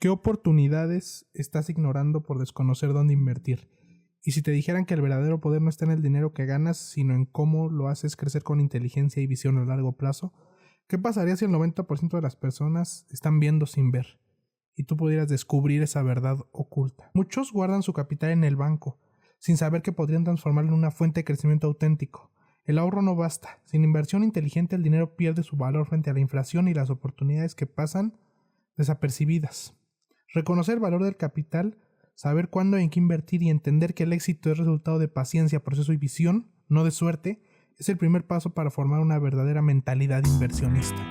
¿Qué oportunidades estás ignorando por desconocer dónde invertir? Y si te dijeran que el verdadero poder no está en el dinero que ganas, sino en cómo lo haces crecer con inteligencia y visión a largo plazo, ¿qué pasaría si el 90% de las personas están viendo sin ver? Y tú pudieras descubrir esa verdad oculta. Muchos guardan su capital en el banco, sin saber que podrían transformarlo en una fuente de crecimiento auténtico. El ahorro no basta. Sin inversión inteligente el dinero pierde su valor frente a la inflación y las oportunidades que pasan desapercibidas. Reconocer el valor del capital, saber cuándo y en qué invertir y entender que el éxito es resultado de paciencia, proceso y visión, no de suerte, es el primer paso para formar una verdadera mentalidad inversionista.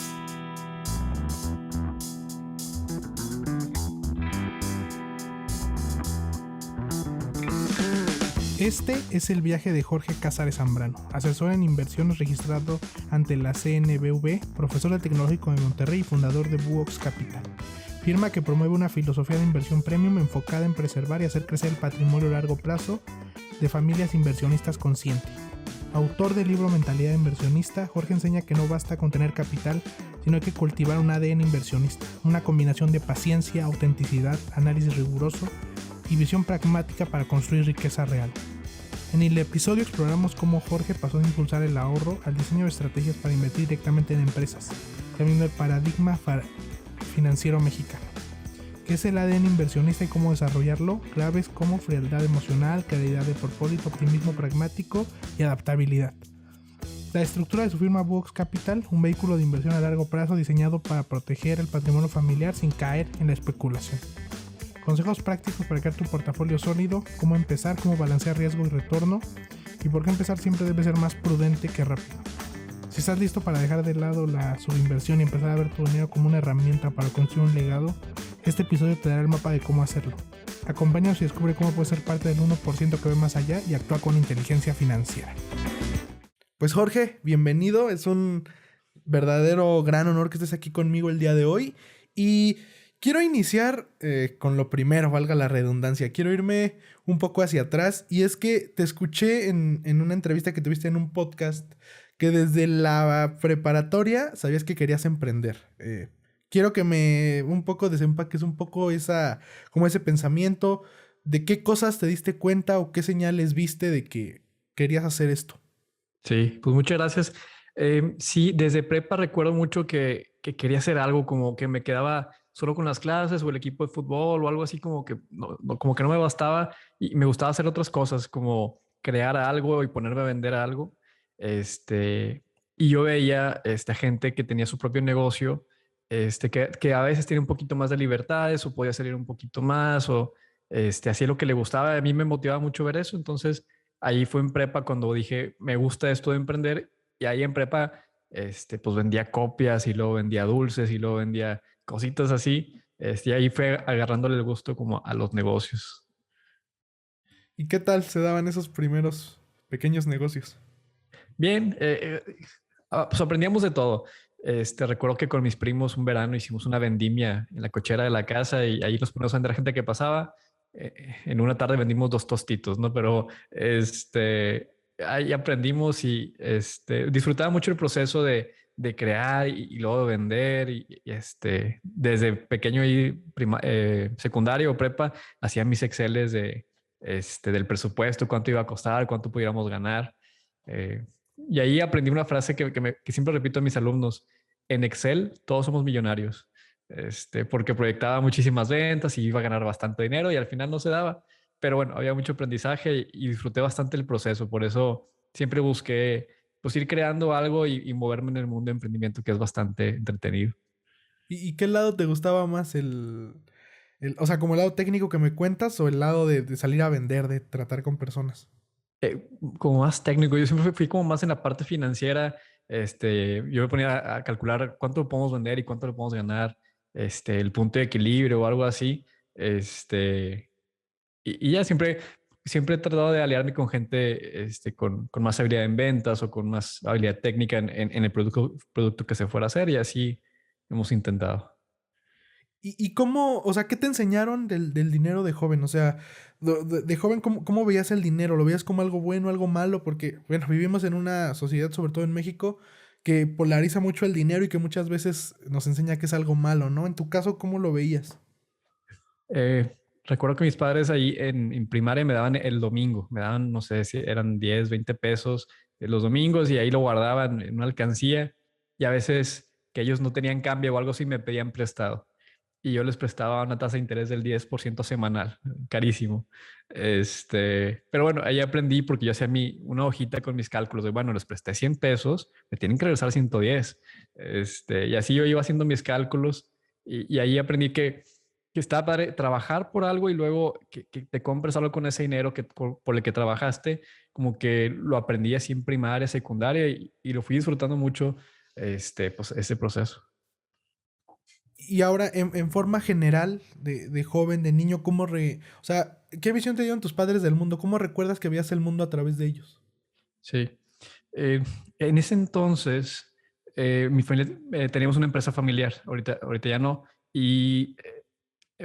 Este es el viaje de Jorge Cázares Zambrano, asesor en inversiones registrado ante la CNBV, profesor del Tecnológico de Monterrey y fundador de Buox Capital, firma que promueve una filosofía de inversión premium enfocada en preservar y hacer crecer el patrimonio a largo plazo de familias inversionistas conscientes. Autor del libro Mentalidad Inversionista, Jorge enseña que no basta con tener capital, sino hay que cultivar un ADN inversionista, una combinación de paciencia, autenticidad, análisis riguroso y visión pragmática para construir riqueza real. En el episodio exploramos cómo Jorge pasó de impulsar el ahorro al diseño de estrategias para invertir directamente en empresas, cambiando el paradigma financiero mexicano. ¿Qué es el ADN inversionista y cómo desarrollarlo? Claves como frialdad emocional, claridad de propósito, optimismo pragmático y adaptabilidad. La estructura de su firma Buox Capital, un vehículo de inversión a largo plazo diseñado para proteger el patrimonio familiar sin caer en la especulación. Consejos prácticos para crear tu portafolio sólido, cómo empezar, cómo balancear riesgo y retorno, y por qué empezar siempre debe ser más prudente que rápido. Si estás listo para dejar de lado la subinversión y empezar a ver tu dinero como una herramienta para construir un legado, este episodio te dará el mapa de cómo hacerlo. Acompáñanos y descubre cómo puedes ser parte del 1% que ve más allá y actúa con inteligencia financiera. Pues Jorge, bienvenido. Es un verdadero gran honor que estés aquí conmigo el día de hoy. Y quiero iniciar con lo primero, valga la redundancia. Quiero irme un poco hacia atrás. Y es que te escuché en una entrevista que tuviste en un podcast que desde la preparatoria sabías que querías emprender. Quiero que me un poco desempaques un poco como ese pensamiento de qué cosas te diste cuenta o qué señales viste de que querías hacer esto. Sí, pues muchas gracias. Sí, desde prepa recuerdo mucho que quería hacer algo como que me quedaba solo con las clases o el equipo de fútbol o algo así como que como que no me bastaba y me gustaba hacer otras cosas como crear algo y ponerme a vender algo. Y yo veía gente que tenía su propio negocio, que a veces tiene un poquito más de libertades o podía salir un poquito más o hacía lo que le gustaba. A mí me motivaba mucho ver eso, entonces ahí fue en prepa cuando dije, me gusta esto de emprender. Y ahí en prepa, pues vendía copias y luego vendía dulces y luego vendía cositas así. Y ahí fue agarrándole el gusto como a los negocios. ¿Y qué tal se daban esos primeros pequeños negocios? Bien, pues aprendíamos de todo. Recuerdo que con mis primos un verano hicimos una vendimia en la cochera de la casa y ahí nos poníamos a vender a gente que pasaba. En una tarde vendimos 2 tostitos, ¿no? Pero ahí aprendimos y disfrutaba mucho el proceso de crear y luego de vender. Desde pequeño y secundario o prepa, hacía mis Exceles del presupuesto, cuánto iba a costar, cuánto pudiéramos ganar. Y ahí aprendí una frase que siempre repito a mis alumnos. En Excel todos somos millonarios. Porque proyectaba muchísimas ventas y iba a ganar bastante dinero y al final no se daba. Pero bueno, había mucho aprendizaje y disfruté bastante el proceso. Por eso siempre busqué pues ir creando algo y moverme en el mundo de emprendimiento, que es bastante entretenido. ¿Y qué lado te gustaba más? O sea, como el lado técnico que me cuentas o el lado de salir a vender, de tratar con personas. Como más técnico, yo siempre fui como más en la parte financiera. Yo me ponía a calcular cuánto podemos vender y cuánto le podemos ganar, el punto de equilibrio o algo así. Este, y ya siempre he tratado de aliarme con gente con más habilidad en ventas o con más habilidad técnica en el producto que se fuera a hacer, y así hemos intentado. ¿Y cómo, o sea, qué te enseñaron del dinero de joven? O sea, de joven, ¿cómo veías el dinero? ¿Lo veías como algo bueno, algo malo? Porque, bueno, vivimos en una sociedad, sobre todo en México, que polariza mucho el dinero y que muchas veces nos enseña que es algo malo, ¿no? En tu caso, ¿cómo lo veías? Recuerdo que mis padres ahí en primaria me daban el domingo, me daban, no sé si eran 10, 20 pesos los domingos y ahí lo guardaban en una alcancía y a veces que ellos no tenían cambio o algo así me pedían prestado y yo les prestaba una tasa de interés del 10% semanal, carísimo. Pero bueno, ahí aprendí porque yo hacía una hojita con mis cálculos de, bueno, les presté 100 pesos, me tienen que regresar 110. Y así yo iba haciendo mis cálculos y ahí aprendí que está padre trabajar por algo y luego que te compres algo con ese dinero por el que trabajaste, como que lo aprendí así en primaria, secundaria y lo fui disfrutando mucho, pues ese proceso. Y ahora, en forma general, de joven, de niño, o sea, ¿qué visión te dieron tus padres del mundo? ¿Cómo recuerdas que veías el mundo a través de ellos? Sí. En ese entonces, mi familia, teníamos una empresa familiar, ahorita ya no, y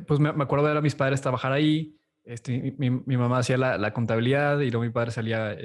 pues me acuerdo de ver a mis padres trabajar ahí, mi mamá hacía la contabilidad y luego mi padre salía,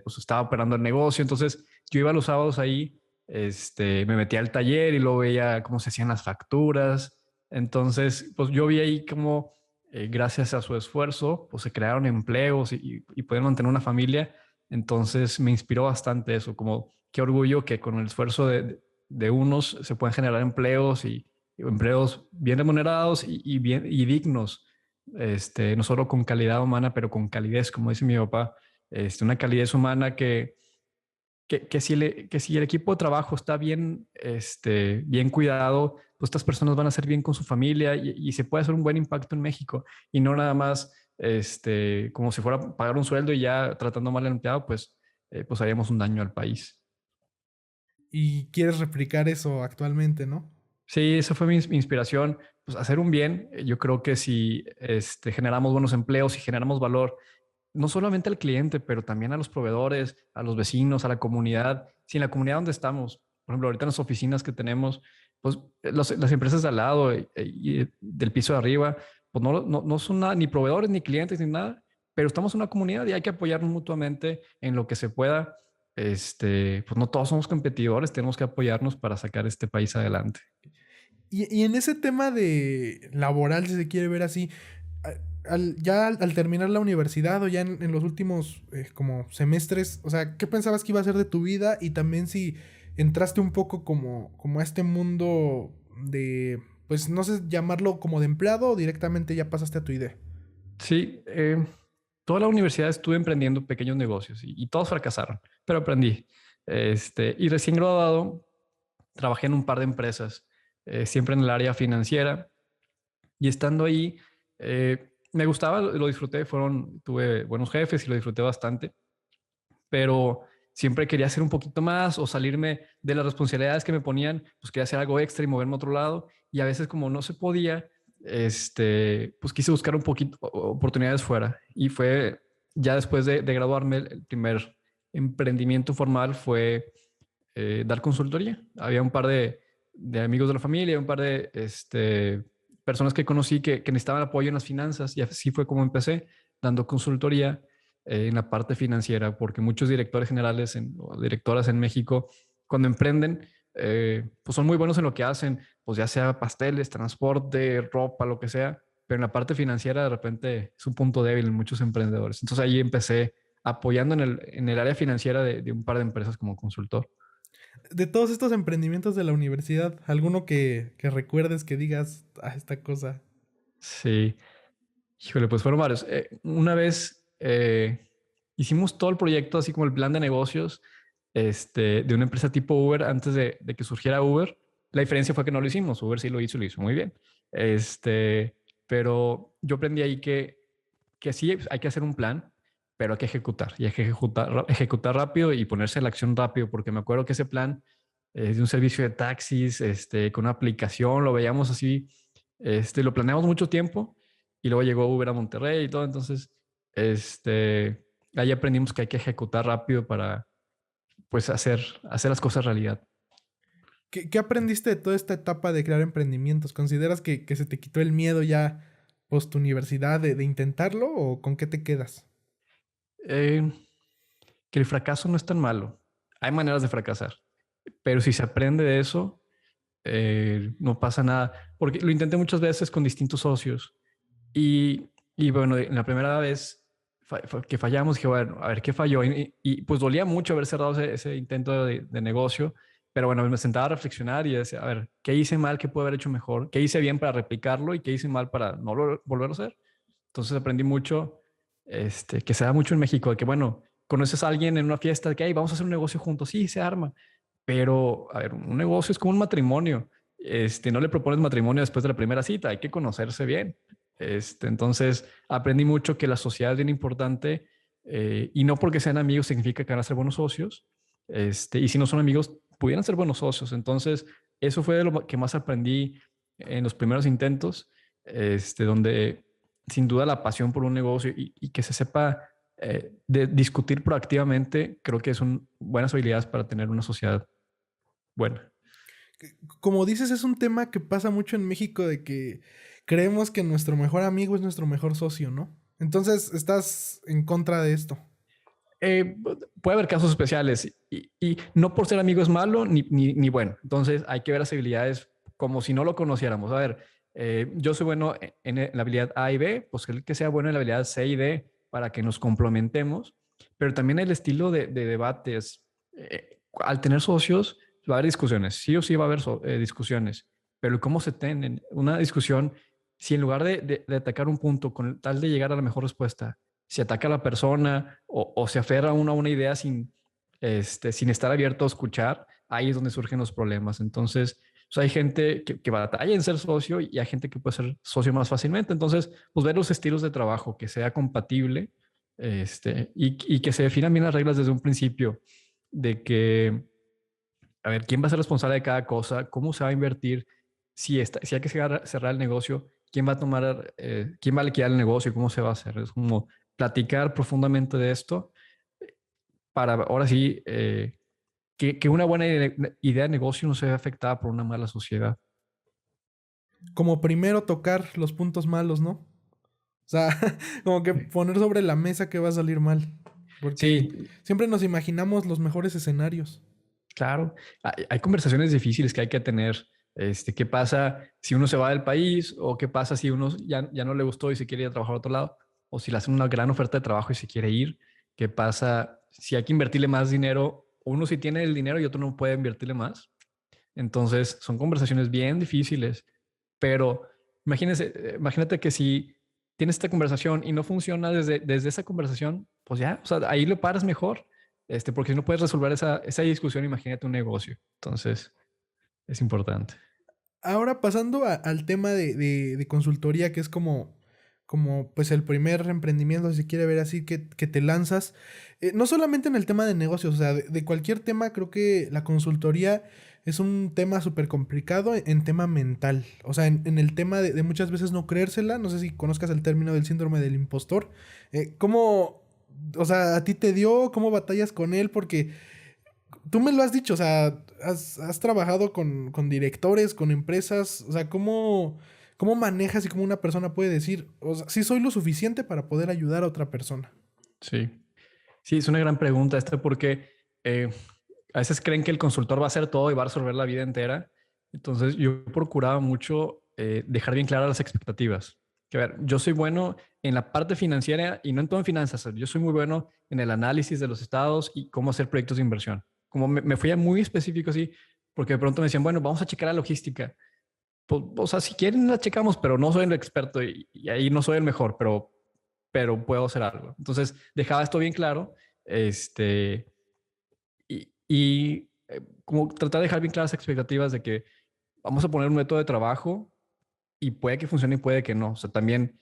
pues estaba operando el negocio, entonces yo iba los sábados ahí, me metía al taller y luego veía cómo se hacían las facturas, entonces pues yo vi ahí cómo gracias a su esfuerzo pues se crearon empleos y pudieron mantener una familia, entonces me inspiró bastante eso, como qué orgullo que con el esfuerzo de unos se pueden generar empleos y empleos bien remunerados y dignos, no solo con calidad humana, pero con calidez, como dice mi papá, una calidez humana que si el equipo de trabajo está bien, bien cuidado, pues estas personas van a ser bien con su familia y se puede hacer un buen impacto en México y no nada más, como si fuera a pagar un sueldo y ya tratando mal al empleado, pues haríamos un daño al país. Y quieres replicar eso actualmente, ¿no? Sí, esa fue mi inspiración, pues hacer un bien. Yo creo que si generamos buenos empleos y generamos valor, no solamente al cliente, pero también a los proveedores, a los vecinos, a la comunidad, si en la comunidad donde estamos, por ejemplo, ahorita en las oficinas que tenemos, pues las empresas de al lado y del piso de arriba, pues no son nada, ni proveedores, ni clientes, ni nada, pero estamos en una comunidad y hay que apoyarnos mutuamente en lo que se pueda. Pues no todos somos competidores, tenemos que apoyarnos para sacar este país adelante. Y en ese tema de laboral, si se quiere ver así, ya al terminar la universidad o ya en los últimos como semestres, o sea, ¿qué pensabas que iba a ser de tu vida? Y también si entraste un poco como a este mundo de, pues no sé, llamarlo como de empleado o directamente ya pasaste a tu idea. Sí, toda la universidad estuve emprendiendo pequeños negocios y todos fracasaron, pero aprendí. Y recién graduado, trabajé en un par de empresas, siempre en el área financiera y estando ahí, me gustaba, lo disfruté, tuve buenos jefes y lo disfruté bastante, pero siempre quería hacer un poquito más o salirme de las responsabilidades que me ponían, pues quería hacer algo extra y moverme a otro lado y a veces como no se podía, pues quise buscar un poquito oportunidades fuera y fue ya después de graduarme el primer emprendimiento formal fue dar consultoría. Había un par de amigos de la familia, un par de personas que conocí que necesitaban apoyo en las finanzas y así fue como empecé dando consultoría en la parte financiera, porque muchos directores generales o directoras en México, cuando emprenden, pues son muy buenos en lo que hacen, pues ya sea pasteles, transporte, ropa, lo que sea, pero en la parte financiera de repente es un punto débil en muchos emprendedores. Entonces ahí empecé apoyando en el área financiera de un par de empresas como consultor. De todos estos emprendimientos de la universidad, ¿alguno que recuerdes que digas, esta cosa? Sí, híjole, pues fueron varios. Una vez hicimos todo el proyecto, así como el plan de negocios de una empresa tipo Uber antes de que surgiera Uber. La diferencia fue que no lo hicimos. Uber sí lo hizo muy bien. Pero yo aprendí ahí que sí hay que hacer un plan, pero hay que ejecutar y hay que ejecutar rápido y ponerse en la acción rápido, porque me acuerdo que ese plan es de un servicio de taxis, con una aplicación, lo veíamos así, lo planeamos mucho tiempo y luego llegó Uber a Monterrey y todo, entonces, ahí aprendimos que hay que ejecutar rápido para, pues, hacer las cosas realidad. ¿Qué aprendiste de toda esta etapa de crear emprendimientos? ¿Consideras que se te quitó el miedo ya post universidad de intentarlo o con qué te quedas? Eh, que el fracaso no es tan malo. Hay maneras de fracasar, pero si se aprende de eso, no pasa nada. Porque lo intenté muchas veces con distintos socios Y bueno, en la primera vez que fallamos, dije, bueno, a ver qué falló. Pues dolía mucho haber cerrado ese intento de negocio, pero bueno, me sentaba a reflexionar y decía, a ver, ¿qué hice mal? ¿Qué puedo haber hecho mejor? ¿Qué hice bien para replicarlo y qué hice mal para no volverlo a hacer? Entonces aprendí mucho, que se da mucho en México, de que bueno, conoces a alguien en una fiesta, de que hey, vamos a hacer un negocio juntos, sí, se arma. Pero, a ver, un negocio es como un matrimonio. No le propones matrimonio después de la primera cita, hay que conocerse bien. Entonces, aprendí mucho que la sociedad es bien importante y no porque sean amigos significa que van a ser buenos socios. Y si no son amigos, pudieran ser buenos socios. Entonces, eso fue de lo que más aprendí en los primeros intentos, donde sin duda la pasión por un negocio y que se sepa de discutir proactivamente, creo que son buenas habilidades para tener una sociedad buena. Como dices, es un tema que pasa mucho en México de que creemos que nuestro mejor amigo es nuestro mejor socio, ¿no? Entonces, estás en contra de esto. Eh, Puede haber casos especiales y no por ser amigo es malo ni bueno. Entonces hay que ver las habilidades como si no lo conociéramos. A ver, yo soy bueno en la habilidad A y B, pues el que sea bueno en la habilidad C y D para que nos complementemos, pero también el estilo de debates. Al tener socios, va a haber discusiones, sí o sí va a haber discusiones, pero cómo se tienen una discusión, si en lugar de atacar un punto con tal de llegar a la mejor respuesta, se ataca a la persona o se aferra uno a una idea sin estar abierto a escuchar, ahí es donde surgen los problemas. Entonces, hay gente que batalla en ser socio y hay gente que puede ser socio más fácilmente. Entonces, pues ver los estilos de trabajo, que sea compatible y que se definan bien las reglas desde un principio de que, a ver, quién va a ser responsable de cada cosa, cómo se va a invertir, si hay que cerrar el negocio, quién va a tomar, quién va a liquidar el negocio, cómo se va a hacer. Es como platicar profundamente de esto para ahora sí que una buena idea de negocio no se vea afectada por una mala sociedad. Como primero tocar los puntos malos, ¿no? O sea, como que poner sobre la mesa que va a salir mal. Porque Sí, siempre nos imaginamos los mejores escenarios. claro. Hay conversaciones difíciles que hay que tener. ¿Qué pasa si uno se va del país? ¿O qué pasa si uno ya no le gustó y se quiere ir a trabajar a otro lado? ¿O si le hacen una gran oferta de trabajo y se quiere ir? ¿Qué pasa si hay que invertirle más dinero? Uno sí tiene el dinero y otro no puede invertirle más. Entonces, son conversaciones bien difíciles. Pero imagínate que si tienes esta conversación y no funciona desde esa conversación, pues ya, o sea, ahí lo paras mejor, porque si no puedes resolver esa discusión, imagínate un negocio. Entonces, es importante. Ahora pasando al tema de consultoría, que es como pues el primer emprendimiento, si se quiere ver así, que te lanzas. No solamente en el tema de negocios, o sea, de cualquier tema, creo que la consultoría es un tema súper complicado en tema mental. O sea, en el tema de muchas veces no creérsela. No sé si conozcas el término del síndrome del impostor. ¿Cómo, o sea, a ti te dio? ¿Cómo batallas con él? Porque tú me lo has dicho, o sea, has trabajado con directores, con empresas, o sea, ¿cómo manejas y cómo una persona puede decir, o sea, sí soy lo suficiente para poder ayudar a otra persona? Sí. Sí, es una gran pregunta esta porque eh, a veces creen que el consultor va a hacer todo y va a resolver la vida entera. Entonces yo procuraba mucho dejar bien claras las expectativas. Que a ver, yo soy bueno en la parte financiera y no en todo en finanzas. Yo soy muy bueno en el análisis de los estados y cómo hacer proyectos de inversión. Como me fui a muy específico así, porque de pronto me decían, bueno, vamos a checar la logística. Pues, o sea, si quieren la checamos, pero no soy el experto y ahí no soy el mejor, pero puedo hacer algo. Entonces dejaba esto bien claro. Como tratar de dejar bien claras las expectativas de que vamos a poner un método de trabajo y puede que funcione y puede que no. O sea, también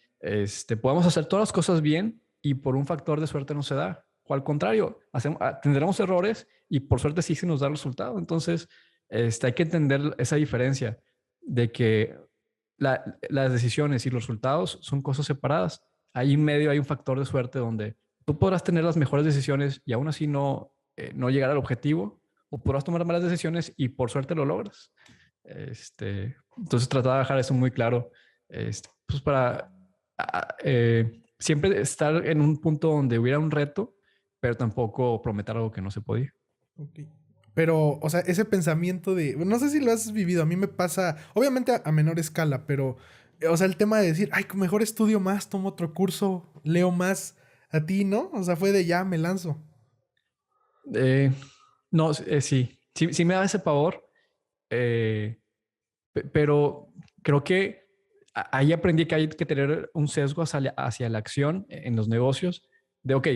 podemos hacer todas las cosas bien y por un factor de suerte no se da. O al contrario, tendremos errores y por suerte sí se nos da el resultado. Entonces, hay que entender esa diferencia de que las decisiones y los resultados son cosas separadas. Ahí en medio hay un factor de suerte donde tú podrás tener las mejores decisiones y aún así no llegar al objetivo, o podrás tomar malas decisiones y por suerte lo logras. Entonces trataba de dejar eso muy claro, pues para siempre estar en un punto donde hubiera un reto, pero tampoco prometer algo que no se podía. Ok. Pero, o sea, ese pensamiento de, no sé si lo has vivido, a mí me pasa, obviamente a menor escala, pero O sea, el tema de decir, ay, mejor estudio más, tomo otro curso, leo más. A ti, ¿no? O sea, fue de ya, me lanzo. Eh, no, sí me da ese pavor, eh, pero creo que ahí aprendí que hay que tener un sesgo hacia la acción en los negocios, de, ok,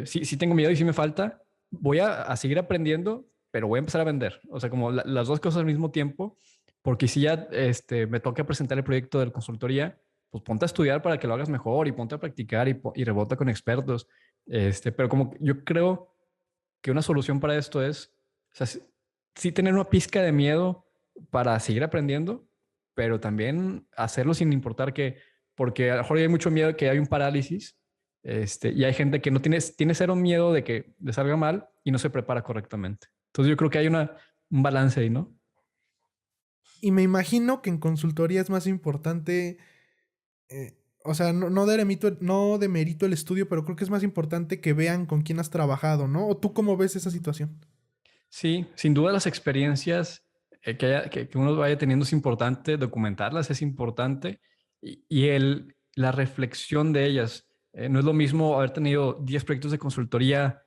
sí tengo miedo y sí me falta, voy a seguir aprendiendo, pero voy a empezar a vender. O sea, como las dos cosas al mismo tiempo, porque si ya me toca presentar el proyecto de la consultoría, pues ponte a estudiar para que lo hagas mejor y ponte a practicar y rebota con expertos. Pero como yo creo que una solución para esto es, o sea, sí tener una pizca de miedo para seguir aprendiendo, pero también hacerlo sin importar que, porque a lo mejor hay mucho miedo que hay un parálisis, y hay gente que no tiene cero miedo de que le salga mal y no se prepara correctamente. Entonces yo creo que hay un balance ahí, ¿no? Y me imagino que en consultoría es más importante, o sea, no demerito el estudio, pero creo que es más importante que vean con quién has trabajado, ¿no? ¿O tú cómo ves esa situación? Sí, sin duda las experiencias que uno vaya teniendo es importante, documentarlas es importante y la reflexión de ellas. No es lo mismo haber tenido 10 proyectos de consultoría,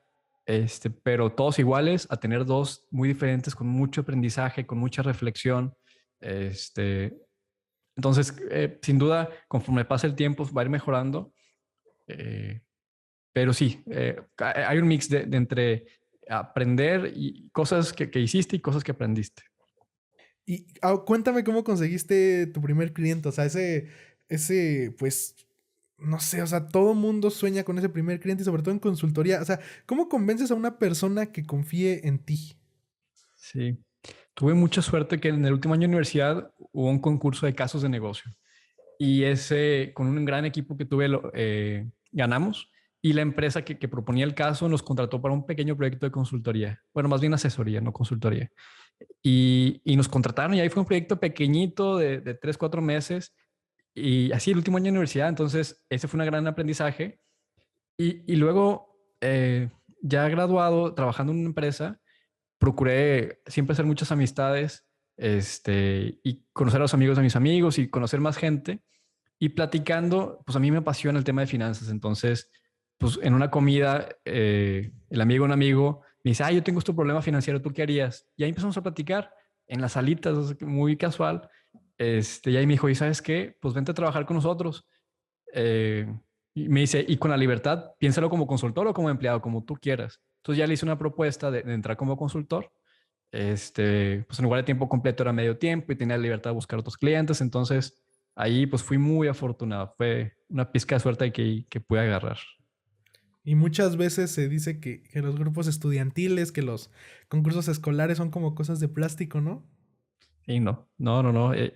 pero todos iguales, a tener dos muy diferentes con mucho aprendizaje, con mucha reflexión. Este, entonces, sin duda, conforme pasa el tiempo va a ir mejorando. eh, pero sí, hay un mix de entre aprender y cosas que hiciste y cosas que aprendiste. Y cuéntame cómo conseguiste tu primer cliente, o sea, pues, no sé, o sea, todo mundo sueña con ese primer cliente y sobre todo en consultoría, o sea, ¿cómo convences a una persona que confíe en ti? Sí, tuve mucha suerte que en el último año de universidad hubo un concurso de casos de negocio y ese, con un gran equipo que tuve, ganamos y la empresa que proponía el caso nos contrató para un pequeño proyecto de consultoría. Bueno, más bien asesoría, no consultoría. Y nos contrataron y ahí fue un proyecto pequeñito de 3, 4 meses y así el último año de universidad. Entonces, ese fue un gran aprendizaje. Y luego, ya graduado, trabajando en una empresa, procuré siempre hacer muchas amistades, y conocer a los amigos de mis amigos y conocer más gente. Y platicando, pues a mí me apasiona el tema de finanzas. Entonces, pues en una comida, el amigo de un amigo me dice, yo tengo este problema financiero, ¿tú qué harías? Y ahí empezamos a platicar en las salitas, o sea, muy casual. Y ahí me dijo, ¿y sabes qué? Pues vente a trabajar con nosotros. Eh, y me dice, y con la libertad, piénsalo como consultor o como empleado, como tú quieras. Entonces ya le hice una propuesta de entrar como consultor. Pues en lugar de tiempo completo era medio tiempo y tenía la libertad de buscar otros clientes. Entonces ahí pues fui muy afortunado. Fue una pizca de suerte que pude agarrar. Y muchas veces se dice que los grupos estudiantiles, que los concursos escolares son como cosas de plástico, ¿no? Y no.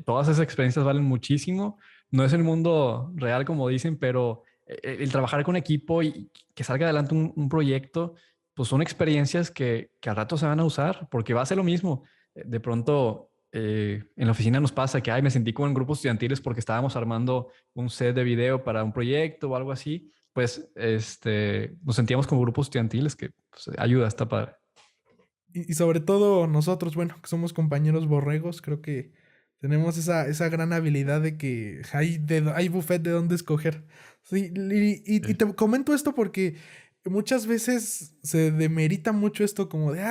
Todas esas experiencias valen muchísimo. No es el mundo real como dicen, pero el trabajar con equipo y que salga adelante un proyecto, pues son experiencias que al rato se van a usar porque va a ser lo mismo. De pronto en la oficina nos pasa que me sentí como en grupos estudiantiles porque estábamos armando un set de video para un proyecto o algo así. Pues nos sentíamos como grupos estudiantiles que pues, ayuda, está padre. Y sobre todo nosotros, bueno, que somos compañeros borregos, creo que tenemos esa gran habilidad de que hay buffet de dónde escoger. Sí, y Sí. te comento esto porque muchas veces se demerita mucho esto como de,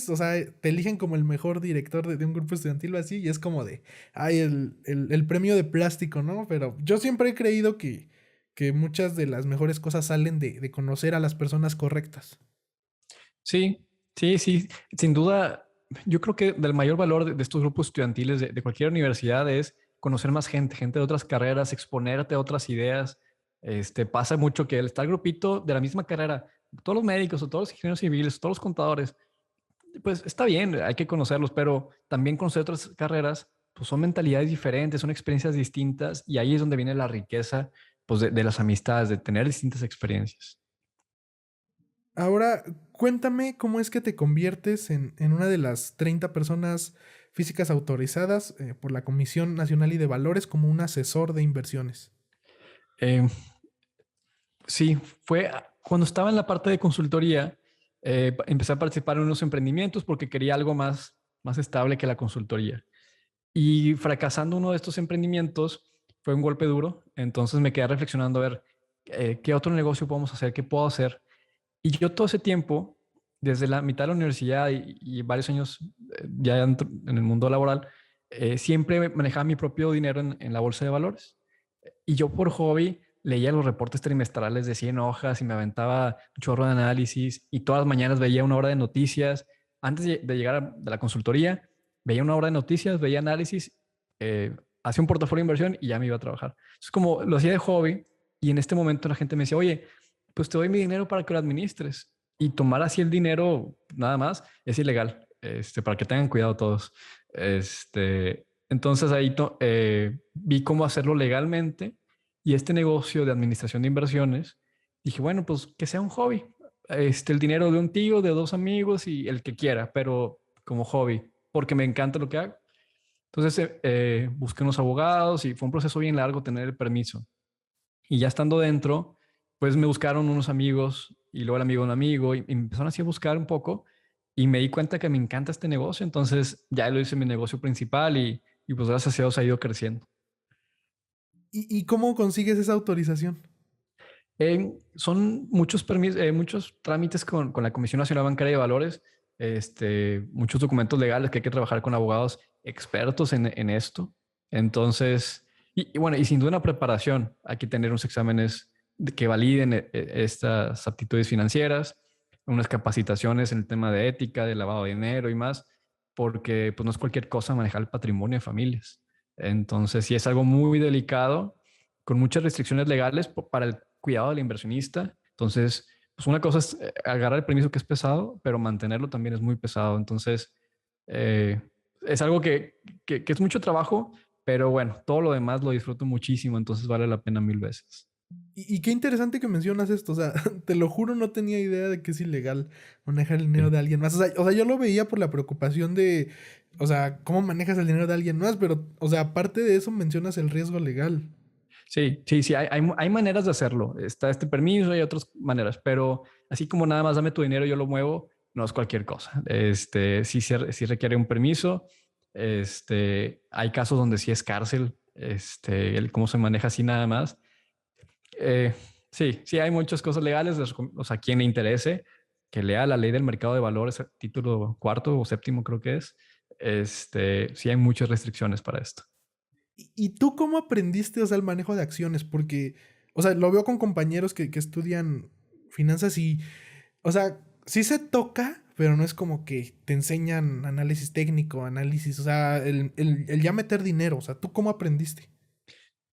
o sea, te eligen como el mejor director de un grupo estudiantil o así, y es como de, el premio de plástico, ¿no? Pero yo siempre he creído que muchas de las mejores cosas salen de conocer a las personas correctas. Sí, sí, sin duda, yo creo que del mayor valor de estos grupos estudiantiles de cualquier universidad es conocer más gente de otras carreras, exponerte a otras ideas. Pasa mucho que está el grupito de la misma carrera, todos los médicos o todos los ingenieros civiles, todos los contadores, pues está bien, hay que conocerlos, pero también conocer otras carreras, pues son mentalidades diferentes, son experiencias distintas y ahí es donde viene la riqueza, pues de las amistades, de tener distintas experiencias. Ahora, cuéntame cómo es que te conviertes en una de las 30 personas físicas autorizadas por la Comisión Nacional y de Valores como un asesor de inversiones. Eh, Sí, fue cuando estaba en la parte de consultoría, empecé a participar en unos emprendimientos porque quería algo más estable que la consultoría. Y fracasando uno de estos emprendimientos, fue un golpe duro. Entonces me quedé reflexionando a ver qué otro negocio podemos hacer, qué puedo hacer. Y yo todo ese tiempo, desde la mitad de la universidad y varios años ya en el mundo laboral, siempre manejaba mi propio dinero en la bolsa de valores. Y yo por hobby leía los reportes trimestrales de 100 hojas y me aventaba un chorro de análisis y todas las mañanas veía una hora de noticias. Antes de llegar de la consultoría, veía una hora de noticias, veía análisis, hacía un portafolio de inversión y ya me iba a trabajar. Es como lo hacía de hobby y en este momento la gente me decía, oye, pues te doy mi dinero para que lo administres y tomar así el dinero nada más es ilegal, para que tengan cuidado todos. Entonces ahí vi cómo hacerlo legalmente y este negocio de administración de inversiones, dije, bueno, pues que sea un hobby. El dinero de un tío, de dos amigos y el que quiera, pero como hobby, porque me encanta lo que hago. Entonces busqué unos abogados y fue un proceso bien largo tener el permiso. Y ya estando dentro, pues me buscaron unos amigos y luego el amigo de un amigo y me empezaron así a buscar un poco y me di cuenta que me encanta este negocio. Entonces ya lo hice mi negocio principal y pues gracias a Dios ha ido creciendo. ¿Y cómo consigues esa autorización? Son muchos permisos, muchos trámites con la Comisión Nacional Bancaria de Valores, muchos documentos legales que hay que trabajar con abogados expertos en esto. Entonces, y bueno, y sin duda una preparación. Hay que tener unos exámenes que validen estas aptitudes financieras, unas capacitaciones en el tema de ética, de lavado de dinero y más, porque pues no es cualquier cosa manejar el patrimonio de familias. Entonces, sí es algo muy delicado, con muchas restricciones legales para el cuidado del inversionista. Entonces, pues una cosa es agarrar el permiso que es pesado, pero mantenerlo también es muy pesado. Entonces, eh, es algo que es mucho trabajo, pero bueno, todo lo demás lo disfruto muchísimo, entonces vale la pena mil veces. Y qué interesante que mencionas esto, o sea, te lo juro, no tenía idea de que es ilegal manejar el dinero Sí. de alguien más. O sea, yo lo veía por la preocupación de, o sea, cómo manejas el dinero de alguien más, pero, o sea, aparte de eso mencionas el riesgo legal. Sí, sí, sí, hay maneras de hacerlo. Está este permiso y hay otras maneras, pero así como nada más dame tu dinero, yo lo muevo, no es cualquier cosa. Sí requiere un permiso. Hay casos donde sí es cárcel, el cómo se maneja así nada más. Eh, sí, sí, hay muchas cosas legales. O sea, quien le interese, que lea la ley del mercado de valores, título cuarto o séptimo creo que es. Sí hay muchas restricciones para esto. ¿Y tú cómo aprendiste, o sea, el manejo de acciones? Porque, o sea, lo veo con compañeros que estudian finanzas y, o sea, sí se toca, pero no es como que te enseñan análisis técnico, análisis, o sea, el ya meter dinero, o sea, ¿tú cómo aprendiste?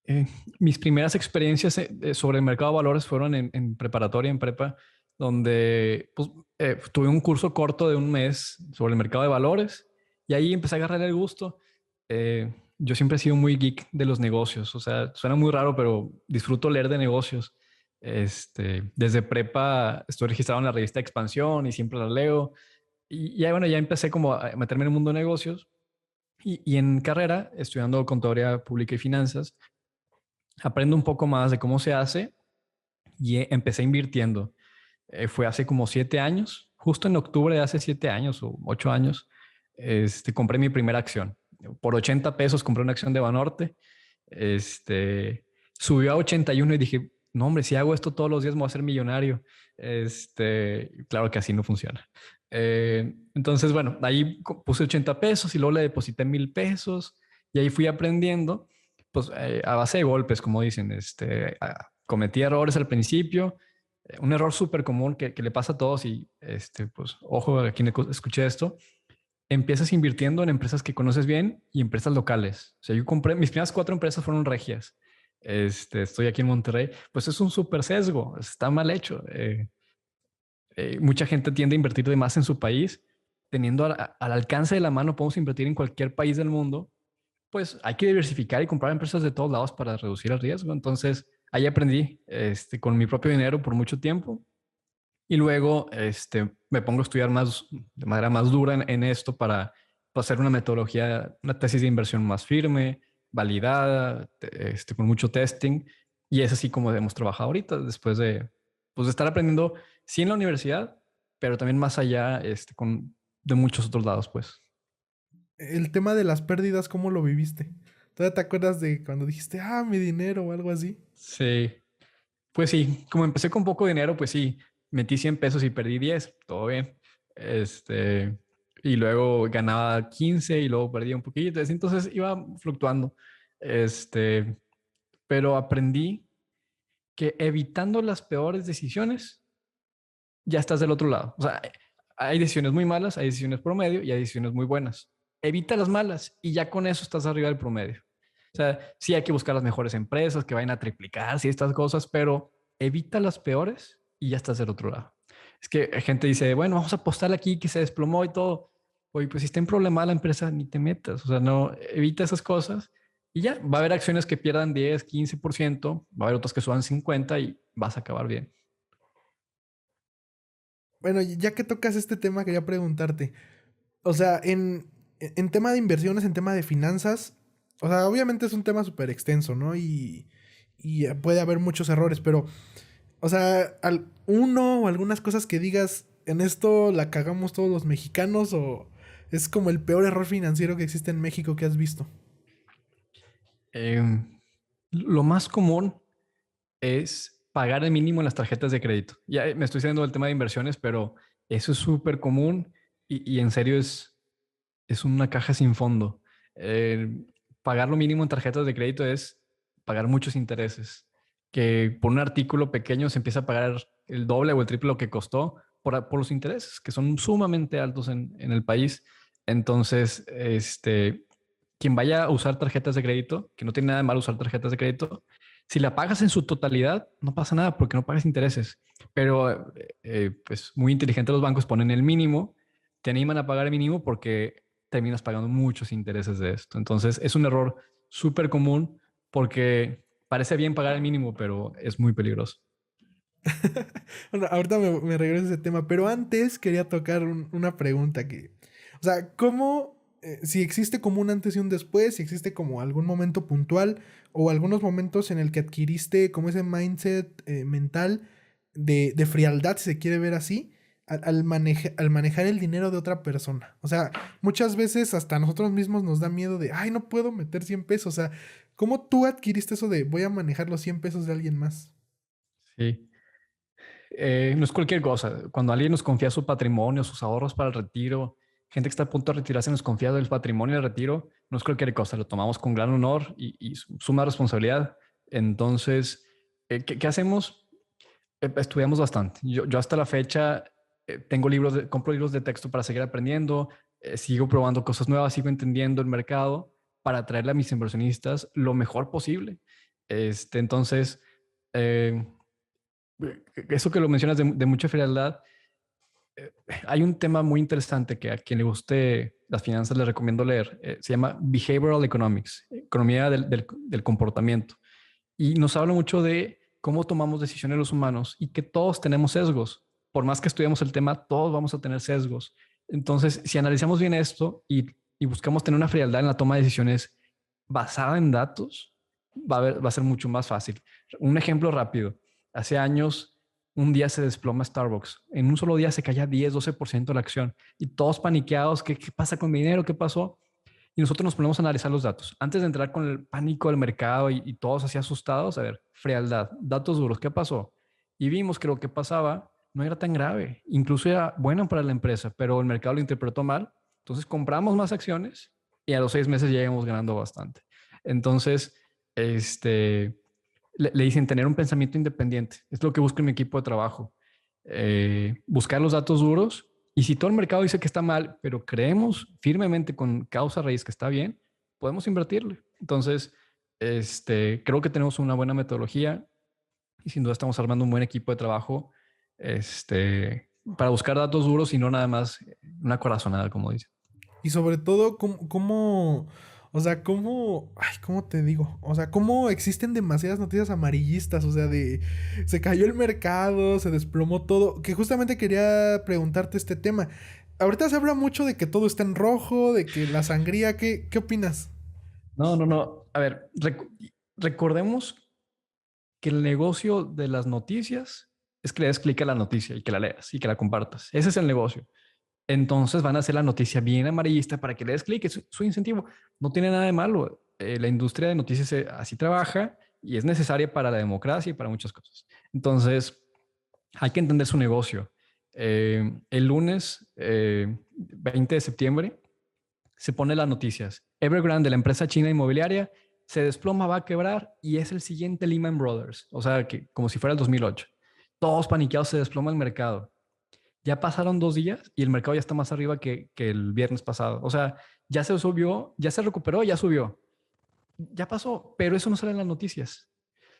Eh, Mis primeras experiencias sobre el mercado de valores fueron en preparatoria, en prepa, donde pues, tuve un curso corto de un mes sobre el mercado de valores y ahí empecé a agarrarle el gusto. Yo siempre he sido muy geek de los negocios, o sea, suena muy raro, pero disfruto leer de negocios. Desde prepa estoy registrado en la revista Expansión y siempre la leo. Y ya, bueno, ya empecé como a meterme en el mundo de negocios y en carrera, estudiando contaduría pública y finanzas, aprendo un poco más de cómo se hace y empecé invirtiendo. Fue hace como 7 años, justo en octubre de hace 7 años o 8 años, compré mi primera acción. Por 80 pesos compré una acción de Banorte. Este, Subió a 81 y dije, no hombre, si hago esto todos los días me voy a ser millonario. Claro que así no funciona. Entonces, bueno, ahí puse 80 pesos y luego le deposité 1,000 pesos y ahí fui aprendiendo, pues a base de golpes, como dicen. Cometí errores al principio, un error súper común que le pasa a todos y pues ojo a quien escuche esto. Empiezas invirtiendo en empresas que conoces bien y empresas locales. O sea, yo compré, mis primeras 4 empresas fueron regias. Estoy aquí en Monterrey, pues es un súper sesgo, está mal hecho. Mucha gente tiende a invertir de más en su país, teniendo al alcance de la mano, podemos invertir en cualquier país del mundo, pues hay que diversificar y comprar empresas de todos lados para reducir el riesgo. Entonces, ahí aprendí con mi propio dinero por mucho tiempo y luego me pongo a estudiar más de manera más dura en esto para hacer una metodología, una tesis de inversión más firme, validada, con mucho testing. Y es así como hemos trabajado ahorita, después pues, de estar aprendiendo, sí en la universidad, pero también más allá, de muchos otros lados, pues. El tema de las pérdidas, ¿cómo lo viviste? ¿Todavía te acuerdas de cuando dijiste, mi dinero o algo así? Sí, pues sí, como empecé con poco dinero, pues sí, metí 100 pesos y perdí 10, todo bien. Este, y luego ganaba 15 y luego perdía un poquito, así, entonces iba fluctuando. Este, pero aprendí que evitando las peores decisiones, ya estás del otro lado. O sea, hay decisiones muy malas, hay decisiones promedio y hay decisiones muy buenas. Evita las malas y ya con eso estás arriba del promedio. O sea, sí hay que buscar las mejores empresas que vayan a triplicar, sí, estas cosas, pero evita las peores y ya estás del otro lado. Es que gente dice, bueno, vamos a apostar aquí que se desplomó y todo. Oye, pues si está en problema la empresa, ni te metas. O sea, no, evita esas cosas y ya, va a haber acciones que pierdan 10, 15%, va a haber otras que suban 50 y vas a acabar bien. Bueno, ya que tocas este tema, quería preguntarte. O sea, en tema de inversiones, en tema de finanzas, o sea, obviamente es un tema súper extenso, ¿no? Y puede haber muchos errores, pero, o sea, uno o algunas cosas que digas, en esto la cagamos todos los mexicanos o es como el peor error financiero que existe en México que has visto. Eh, lo más común es pagar el mínimo en las tarjetas de crédito. Ya me estoy saliendo del tema de inversiones, pero eso es súper común y en serio es una caja sin fondo. Eh, pagar lo mínimo en tarjetas de crédito es pagar muchos intereses, que por un artículo pequeño se empieza a pagar el doble o el triple lo que costó por los intereses, que son sumamente altos en el país. Entonces, quien vaya a usar tarjetas de crédito, que no tiene nada de malo usar tarjetas de crédito, si la pagas en su totalidad, no pasa nada porque no pagas intereses. Pero, pues muy inteligente los bancos ponen el mínimo, te animan a pagar el mínimo porque terminas pagando muchos intereses de esto. Entonces, es un error súper común porque parece bien pagar el mínimo, pero es muy peligroso. Bueno, ahorita me regreso a ese tema, pero antes quería tocar una pregunta que, o sea, ¿cómo, si existe como un antes y un después, si existe como algún momento puntual o algunos momentos en el que adquiriste como ese mindset mental de frialdad, si se quiere ver así, al manejar el dinero de otra persona? O sea, muchas veces hasta a nosotros mismos nos da miedo de, ay, no puedo meter 100 pesos. O sea, ¿cómo tú adquiriste eso de voy a manejar los 100 pesos de alguien más? Sí. No es cualquier cosa. Cuando alguien nos confía su patrimonio, sus ahorros para el retiro, gente que está a punto de retirarse nos confía del patrimonio del retiro, no es cualquier cosa. Lo tomamos con gran honor y suma responsabilidad. Entonces, ¿qué hacemos? Estudiamos bastante. Yo hasta la fecha tengo compro libros de texto para seguir aprendiendo, sigo probando cosas nuevas, sigo entendiendo el mercado para traerle a mis inversionistas lo mejor posible. Entonces, eh, eso que lo mencionas de mucha frialdad, hay un tema muy interesante que a quien le guste las finanzas le recomiendo leer. Se llama Behavioral Economics, economía del comportamiento. Y nos habla mucho de cómo tomamos decisiones los humanos y que todos tenemos sesgos. Por más que estudiemos el tema, todos vamos a tener sesgos. Entonces, si analizamos bien esto y buscamos tener una frialdad en la toma de decisiones basada en datos, va a ser mucho más fácil. Un ejemplo rápido. Hace años, un día se desploma Starbucks. En un solo día se caía 10-12% la acción y todos paniqueados. ¿Qué pasa con mi dinero? ¿Qué pasó? Y nosotros nos ponemos a analizar los datos. Antes de entrar con el pánico del mercado y todos así asustados, a ver, frialdad, datos duros, ¿qué pasó? Y vimos que lo que pasaba no era tan grave. Incluso era bueno para la empresa, pero el mercado lo interpretó mal. Entonces compramos más acciones y a los 6 meses ya íbamos ganando bastante. Entonces, le dicen tener un pensamiento independiente. Es lo que busco en mi equipo de trabajo. Buscar los datos duros y si todo el mercado dice que está mal, pero creemos firmemente con causa raíz que está bien, podemos invertirle. Entonces, creo que tenemos una buena metodología y sin duda estamos armando un buen equipo de trabajo para buscar datos duros y no nada más una corazonada, como dice. Y sobre todo, o sea, ¿cómo te digo? O sea, cómo existen demasiadas noticias amarillistas, o sea, se cayó el mercado, se desplomó todo, que justamente quería preguntarte este tema. Ahorita se habla mucho de que todo está en rojo, de que la sangría, ¿qué opinas? No, no, no. A ver, recordemos que el negocio de las noticias es que le des clic a la noticia y que la leas y que la compartas. Ese es el negocio. Entonces van a hacer la noticia bien amarillista para que le des clic, es su incentivo. No tiene nada de malo. la industria de noticias así trabaja y es necesaria para la democracia y para muchas cosas. Entonces, hay que entender su negocio. El lunes 20 de septiembre se pone las noticias. Evergrande, la empresa china inmobiliaria, se desploma, va a quebrar y es el siguiente Lehman Brothers. O sea, que como si fuera el 2008. Todos paniqueados, se desploma el mercado. Ya pasaron 2 días y el mercado ya está más arriba que el viernes pasado. O sea, ya se subió, ya se recuperó, ya subió. Ya pasó, pero eso no sale en las noticias.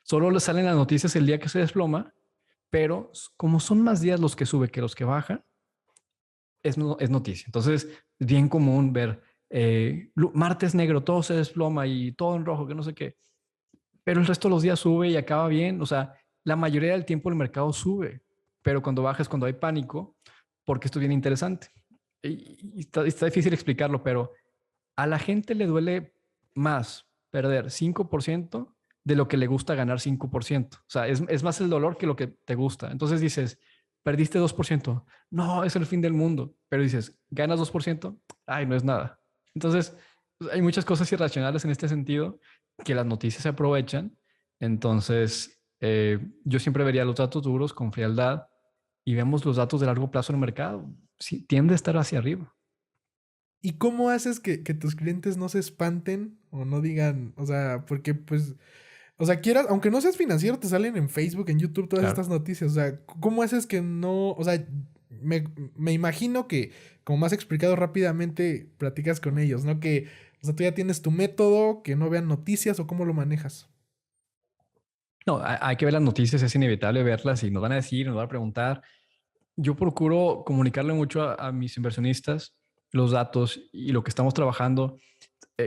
Solo le salen las noticias el día que se desploma, pero como son más días los que sube que los que baja, es noticia. Entonces, es bien común ver martes negro, todo se desploma y todo en rojo, que no sé qué. Pero el resto de los días sube y acaba bien. O sea, la mayoría del tiempo el mercado sube, pero cuando baja es cuando hay pánico, porque esto es bien interesante. Y está difícil explicarlo, pero a la gente le duele más perder 5% de lo que le gusta ganar 5%. O sea, es más el dolor que lo que te gusta. Entonces dices, perdiste 2%. No, es el fin del mundo. Pero dices, ganas 2%. Ay, no es nada. Entonces, pues, hay muchas cosas irracionales en este sentido que las noticias se aprovechan. Entonces, yo siempre vería los datos duros con frialdad y vemos los datos de largo plazo en el mercado. Sí, tiende a estar hacia arriba. ¿Y cómo haces que tus clientes no se espanten o no digan, o sea, porque pues, o sea, quieras, aunque no seas financiero, te salen en Facebook, en YouTube todas Claro. estas noticias, o sea, ¿cómo haces que no, o sea, me imagino que, como me has explicado rápidamente, platicas con ellos, ¿no? Que, o sea, tú ya tienes tu método, que no vean noticias o cómo lo manejas. No, hay que ver las noticias, es inevitable verlas y nos van a decir, nos van a preguntar. Yo procuro comunicarle mucho a mis inversionistas los datos y lo que estamos trabajando.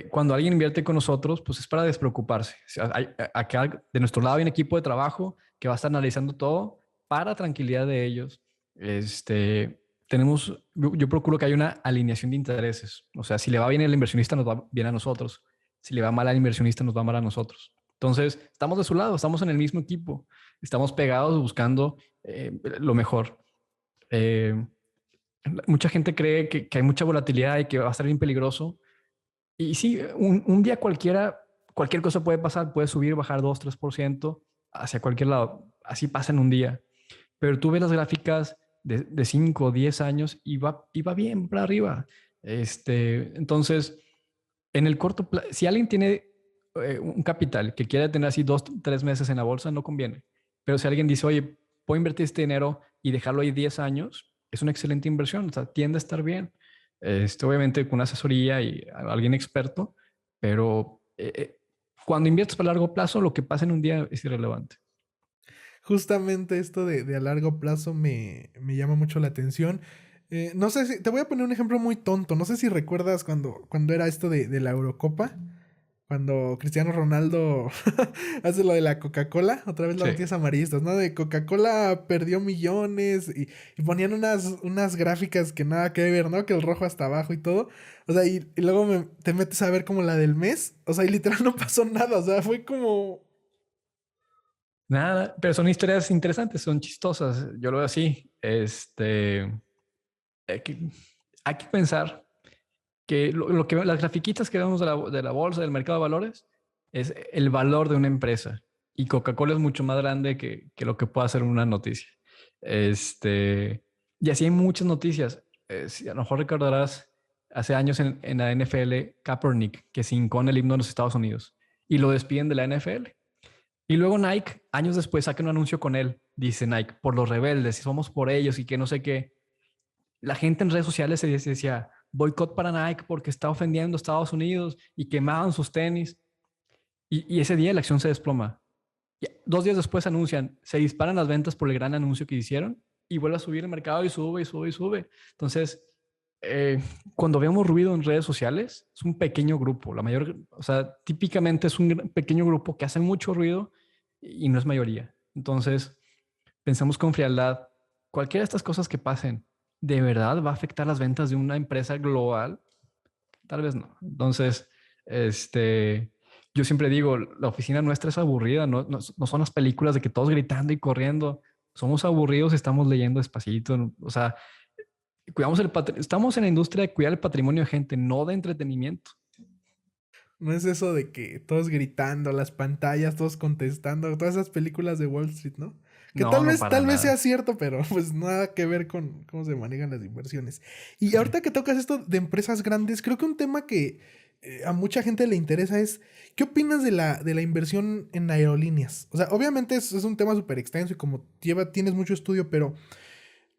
Cuando alguien invierte con nosotros, pues es para despreocuparse. O sea, acá de nuestro lado hay un equipo de trabajo que va a estar analizando todo para tranquilidad de ellos. Yo procuro que haya una alineación de intereses. O sea, si le va bien al inversionista, nos va bien a nosotros. Si le va mal al inversionista, nos va mal a nosotros. Entonces, estamos de su lado, estamos en el mismo equipo, estamos pegados buscando lo mejor. Eh, Mucha gente cree que hay mucha volatilidad y que va a estar bien peligroso. Y sí, un día cualquiera, cualquier cosa puede pasar, puede subir, bajar 2, 3% hacia cualquier lado. Así pasa en un día. Pero tú ves las gráficas de 5 o 10 años y va bien para arriba. Entonces, en el corto plazo, si alguien tiene un capital que quiere tener así 2, 3 meses en la bolsa, no conviene. Pero si alguien dice, oye, puedo invertir este dinero y dejarlo ahí 10 años, es una excelente inversión. O sea, tiende a estar bien. Obviamente con una asesoría y alguien experto, pero cuando inviertes para largo plazo, lo que pasa en un día es irrelevante. Justamente esto de a largo plazo me llama mucho la atención. No sé si, te voy a poner un ejemplo muy tonto. No sé si recuerdas cuando era esto de la Eurocopa. Cuando Cristiano Ronaldo hace lo de la Coca-Cola, otra vez las Sí. noticias amarillistas, ¿no? De Coca-Cola perdió millones y ponían unas gráficas que nada que ver, ¿no? Que el rojo hasta abajo y todo. O sea, y luego te metes a ver como la del mes. O sea, y literal no pasó nada. O sea, fue como... Nada, pero son historias interesantes, son chistosas. Yo lo veo así. Hay que, hay que pensar que lo que las grafiquitas que vemos de la bolsa, del mercado de valores, es el valor de una empresa. Y Coca-Cola es mucho más grande que lo que pueda hacer una noticia. Y así hay muchas noticias. Si a lo mejor recordarás hace años en la NFL, Kaepernick, que se hincó en el himno de los Estados Unidos y lo despiden de la NFL. Y luego Nike, años después, saca un anuncio con él. Dice Nike, por los rebeldes, y somos por ellos y que no sé qué. La gente en redes sociales se decía, boicot para Nike porque está ofendiendo a Estados Unidos y quemaban sus tenis. Y ese día la acción se desploma. Y 2 días después anuncian, se disparan las ventas por el gran anuncio que hicieron y vuelve a subir el mercado y sube y sube y sube. Entonces, eh, cuando vemos ruido en redes sociales, es un pequeño grupo. O sea, típicamente es un pequeño grupo que hace mucho ruido y no es mayoría. Entonces, pensamos con frialdad, cualquiera de estas cosas que pasen, ¿de verdad va a afectar las ventas de una empresa global? Tal vez no. Entonces, yo siempre digo, la oficina nuestra es aburrida, no son las películas de que todos gritando y corriendo. Somos aburridos y estamos leyendo despacito. O sea, estamos en la industria de cuidar el patrimonio de gente, no de entretenimiento. No es eso de que todos gritando, las pantallas, todos contestando, todas esas películas de Wall Street, ¿no? Que No, no para tal vez sea nada. cierto, pero pues nada que ver con cómo se manejan las inversiones. Y Sí. ahorita que tocas esto de empresas grandes, creo que un tema que a mucha gente le interesa es, ¿qué opinas de la inversión en aerolíneas? O sea, obviamente es un tema súper extenso y como tienes mucho estudio, pero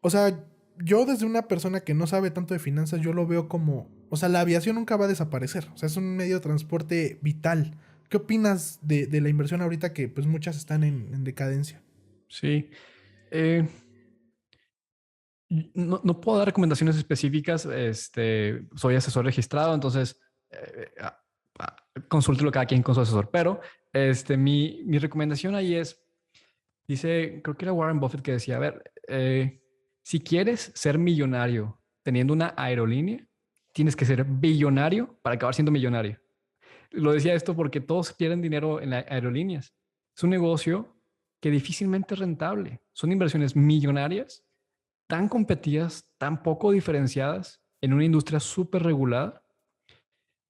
o sea, yo desde una persona que no sabe tanto de finanzas, yo lo veo como, o sea, la aviación nunca va a desaparecer, o sea, es un medio de transporte vital. ¿Qué opinas de la inversión ahorita que pues muchas están en decadencia? Sí. Eh, no puedo dar recomendaciones específicas. Soy asesor registrado, entonces consúltelo cada quien con su asesor. Pero mi recomendación ahí es, dice, creo que era Warren Buffett que decía, a ver, si quieres ser millonario teniendo una aerolínea, tienes que ser billonario para acabar siendo millonario. Lo decía esto porque todos quieren dinero en las aerolíneas. Es un negocio que difícilmente es rentable. Son inversiones millonarias, tan competidas, tan poco diferenciadas en una industria súper regulada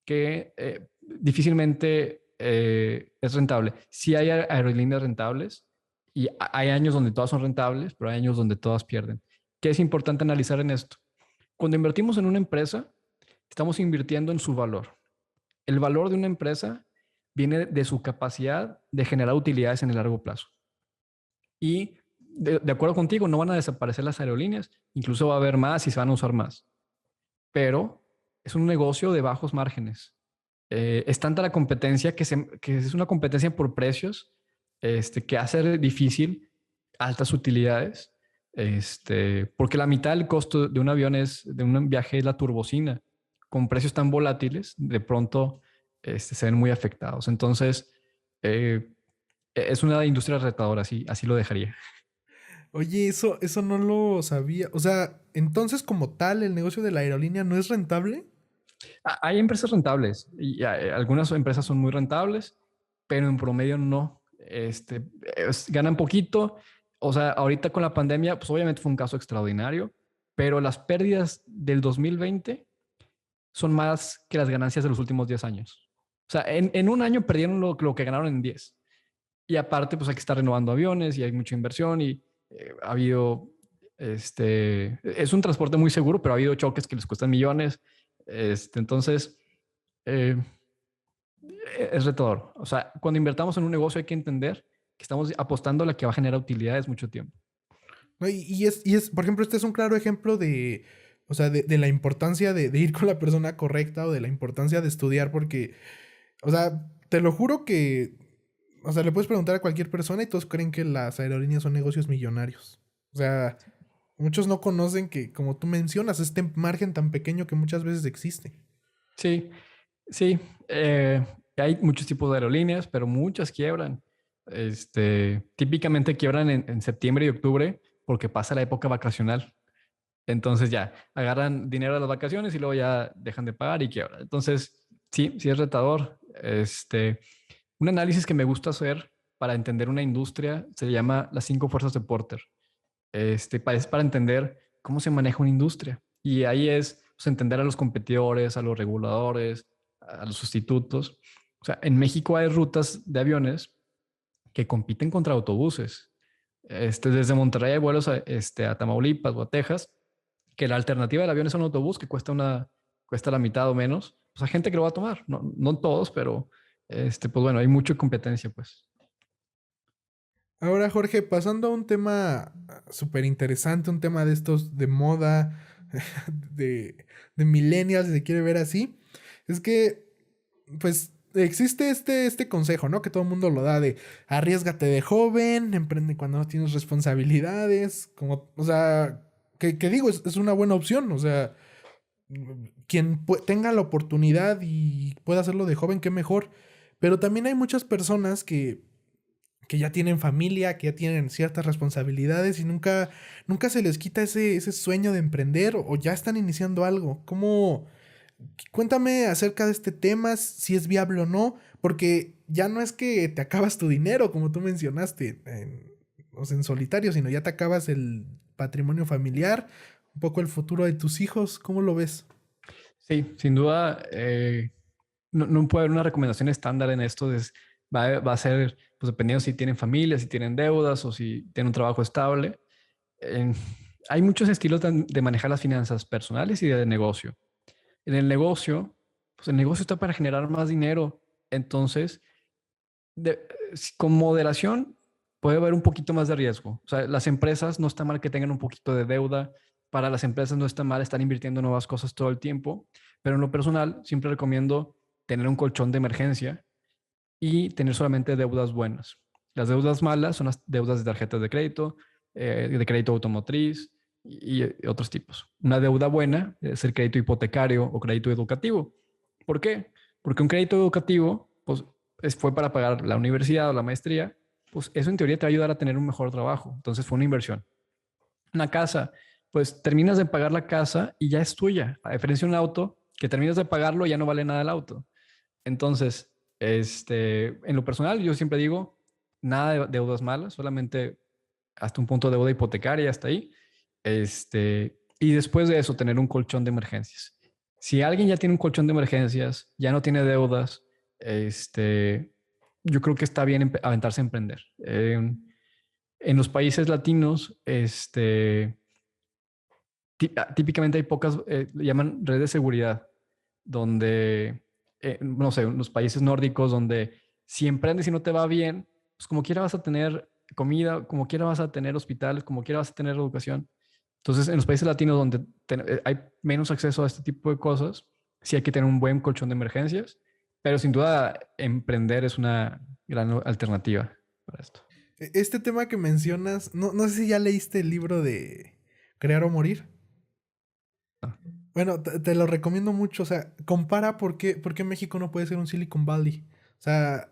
que difícilmente es rentable. Sí hay aerolíneas rentables y hay años donde todas son rentables, pero hay años donde todas pierden. ¿Qué es importante analizar en esto? Cuando invertimos en una empresa, estamos invirtiendo en su valor. El valor de una empresa viene de su capacidad de generar utilidades en el largo plazo. Y de acuerdo contigo, no van a desaparecer las aerolíneas, incluso va a haber más y se van a usar más. Pero es un negocio de bajos márgenes. Es tanta la competencia que es una competencia por precios que hace difícil altas utilidades, porque la mitad del costo de un avión de un viaje es la turbocina. Con precios tan volátiles, de pronto se ven muy afectados. Entonces, eh, es una industria retadora, así lo dejaría. Oye, eso no lo sabía. O sea, entonces como tal, el negocio de la aerolínea no es rentable. Hay empresas rentables y algunas empresas son muy rentables, pero en promedio no. Ganan poquito. O sea, ahorita con la pandemia, pues obviamente fue un caso extraordinario, pero las pérdidas del 2020 son más que las ganancias de los últimos 10 años. O sea, en un año perdieron lo que ganaron en 10. Y aparte, pues hay que estar renovando aviones y hay mucha inversión y ha habido, es un transporte muy seguro, pero ha habido choques que les cuestan millones. Entonces, eh, es retador. O sea, cuando invertamos en un negocio hay que entender que estamos apostando a la que va a generar utilidades mucho tiempo. ¿No? Por ejemplo, este es un claro ejemplo de, o sea, de la importancia de ir con la persona correcta o de la importancia de estudiar, porque, o sea, te lo juro que, o sea, le puedes preguntar a cualquier persona y todos creen que las aerolíneas son negocios millonarios. O sea, muchos no conocen que, como tú mencionas, este margen tan pequeño que muchas veces existe. Sí, sí. Hay muchos tipos de aerolíneas, pero muchas quiebran. Típicamente quiebran en septiembre y octubre porque pasa la época vacacional. Entonces ya agarran dinero de las vacaciones y luego ya dejan de pagar y quiebran. Entonces, sí es retador. Un análisis que me gusta hacer para entender una industria se llama las 5 fuerzas de Porter. Es para entender cómo se maneja una industria. Y ahí es pues, entender a los competidores, a los reguladores, a los sustitutos. O sea, en México hay rutas de aviones que compiten contra autobuses. Desde Monterrey hay vuelos a Tamaulipas o a Texas, que la alternativa del avión es un autobús que cuesta la mitad o menos. Pues hay gente que lo va a tomar, no todos, pero pues bueno, hay mucha competencia, pues. Ahora, Jorge, pasando a un tema súper interesante, un tema de estos de moda, de millennials, si se quiere ver así, es que, pues, existe este consejo, ¿no? Que todo el mundo lo da de arriésgate de joven, emprende cuando no tienes responsabilidades, como, o sea, que digo, es una buena opción, o sea, quien tenga la oportunidad y pueda hacerlo de joven, qué mejor. Pero también hay muchas personas que ya tienen familia, que ya tienen ciertas responsabilidades y nunca se les quita ese sueño de emprender o ya están iniciando algo. ¿Cómo? Cuéntame acerca de este tema, si es viable o no, porque ya no es que te acabas tu dinero, como tú mencionaste, o sea, en solitario, sino ya te acabas el patrimonio familiar, un poco el futuro de tus hijos. ¿Cómo lo ves? Sí, sin duda, no puede haber una recomendación estándar en esto. Va a ser, pues dependiendo si tienen familia, si tienen deudas o si tienen un trabajo estable. Eh, Hay muchos estilos de manejar las finanzas personales y de negocio. En el negocio, pues el negocio está para generar más dinero. Entonces, de- con moderación puede haber un poquito más de riesgo. O sea, las empresas no está mal que tengan un poquito de deuda. Para las empresas no está mal estar invirtiendo en nuevas cosas todo el tiempo. Pero en lo personal, siempre recomiendo tener un colchón de emergencia y tener solamente deudas buenas. Las deudas malas son las deudas de tarjetas de crédito automotriz y otros tipos. Una deuda buena es el crédito hipotecario o crédito educativo. ¿Por qué? Porque un crédito educativo, pues, fue para pagar la universidad o la maestría, pues eso en teoría te va a ayudar a tener un mejor trabajo. Entonces fue una inversión. Una casa, pues terminas de pagar la casa y ya es tuya. A diferencia de un auto, que terminas de pagarlo y ya no vale nada el auto. Entonces, en lo personal, yo siempre digo, nada de deudas malas, solamente hasta un punto de deuda hipotecaria, hasta ahí. Y después de eso, tener un colchón de emergencias. Si alguien ya tiene un colchón de emergencias, ya no tiene deudas, yo creo que está bien aventarse a emprender. En los países latinos, típicamente hay pocas, le llaman redes de seguridad, donde, no sé, en los países nórdicos, donde si emprendes y no te va bien, pues como quiera vas a tener comida, como quiera vas a tener hospitales, como quiera vas a tener educación. Entonces, en los países latinos donde hay menos acceso a este tipo de cosas, sí hay que tener un buen colchón de emergencias, pero sin duda emprender es una gran alternativa para esto. Este tema que mencionas, no sé si ya leíste el libro de Crear o Morir. ¿No? Bueno, te lo recomiendo mucho. O sea, compara por qué México no puede ser un Silicon Valley. O sea,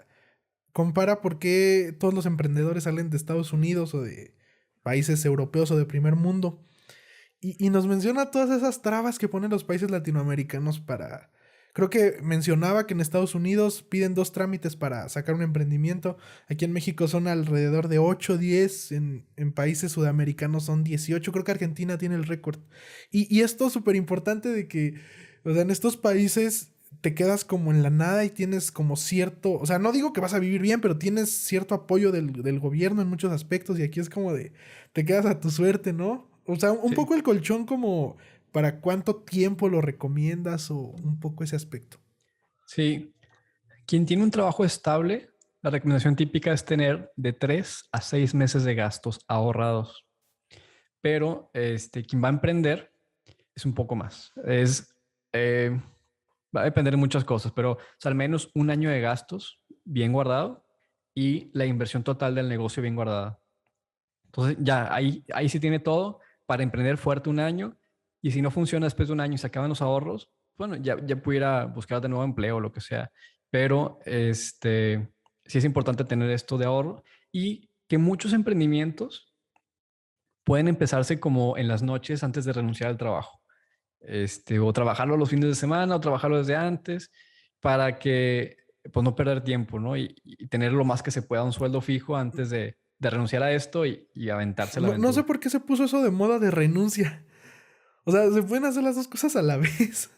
compara por qué todos los emprendedores salen de Estados Unidos o de países europeos o de primer mundo. Y nos menciona todas esas trabas que ponen los países latinoamericanos para... Creo que mencionaba que en Estados Unidos piden 2 trámites para sacar un emprendimiento. Aquí en México son alrededor de 8 10. En países sudamericanos son 18. Creo que Argentina tiene el récord. Y esto súper importante de que, o sea, en estos países te quedas como en la nada y tienes como cierto... O sea, no digo que vas a vivir bien, pero tienes cierto apoyo del gobierno en muchos aspectos. Y aquí es como de... Te quedas a tu suerte, ¿no? O sea, un Sí. poco el colchón como para cuánto tiempo lo recomiendas o un poco ese aspecto. Sí, quien tiene un trabajo estable, la recomendación típica es tener de 3 a 6 meses de gastos ahorrados. Pero quien va a emprender es un poco más. Eh, Va a depender de muchas cosas, pero o sea, al menos un año de gastos bien guardado y la inversión total del negocio bien guardada. Entonces ya ahí sí tiene todo para emprender fuerte un año y si no funciona después de un año y se acaban los ahorros, bueno, ya pudiera buscar de nuevo empleo o lo que sea. Pero sí es importante tener esto de ahorro y que muchos emprendimientos pueden empezarse como en las noches antes de renunciar al trabajo. O trabajarlo los fines de semana o trabajarlo desde antes para que pues no perder tiempo, ¿no? Y tener lo más que se pueda un sueldo fijo antes de renunciar a esto y aventarse la No sé aventura. por qué se puso eso de moda de renuncia. O sea, se pueden hacer las dos cosas a la vez.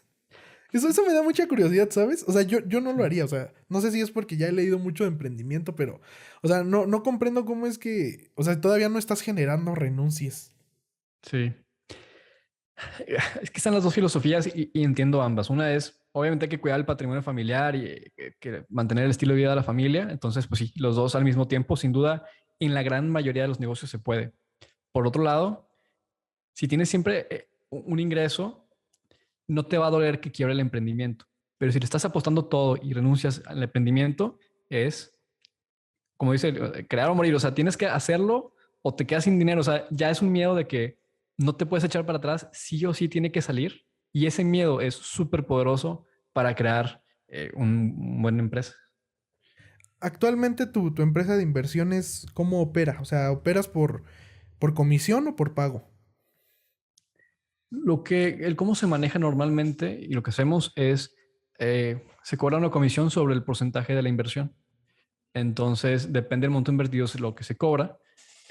Eso me da mucha curiosidad, ¿sabes? O sea, yo no lo Sí. haría. O sea, no sé si es porque ya he leído mucho de emprendimiento, pero, o sea, no comprendo cómo es que, o sea, todavía no estás generando renuncias. Sí. Es que están las dos filosofías y entiendo ambas. Una es, obviamente hay que cuidar el patrimonio familiar y que mantener el estilo de vida de la familia. Entonces, pues sí, los dos al mismo tiempo, sin duda, en la gran mayoría de los negocios se puede. Por otro lado, si tienes siempre un ingreso, no te va a doler que quiebre el emprendimiento. Pero si le estás apostando todo y renuncias al emprendimiento, es, como dice, crear o morir. O sea, tienes que hacerlo o te quedas sin dinero. O sea, ya es un miedo de que no te puedes echar para atrás, sí o sí tiene que salir. Y ese miedo es súper poderoso para crear un buen empresa. Actualmente tu empresa de inversiones, ¿cómo opera? O sea, ¿operas por comisión o por pago? El cómo se maneja normalmente y lo que hacemos es, se cobra una comisión sobre el porcentaje de la inversión. Entonces, depende del monto invertido, es lo que se cobra.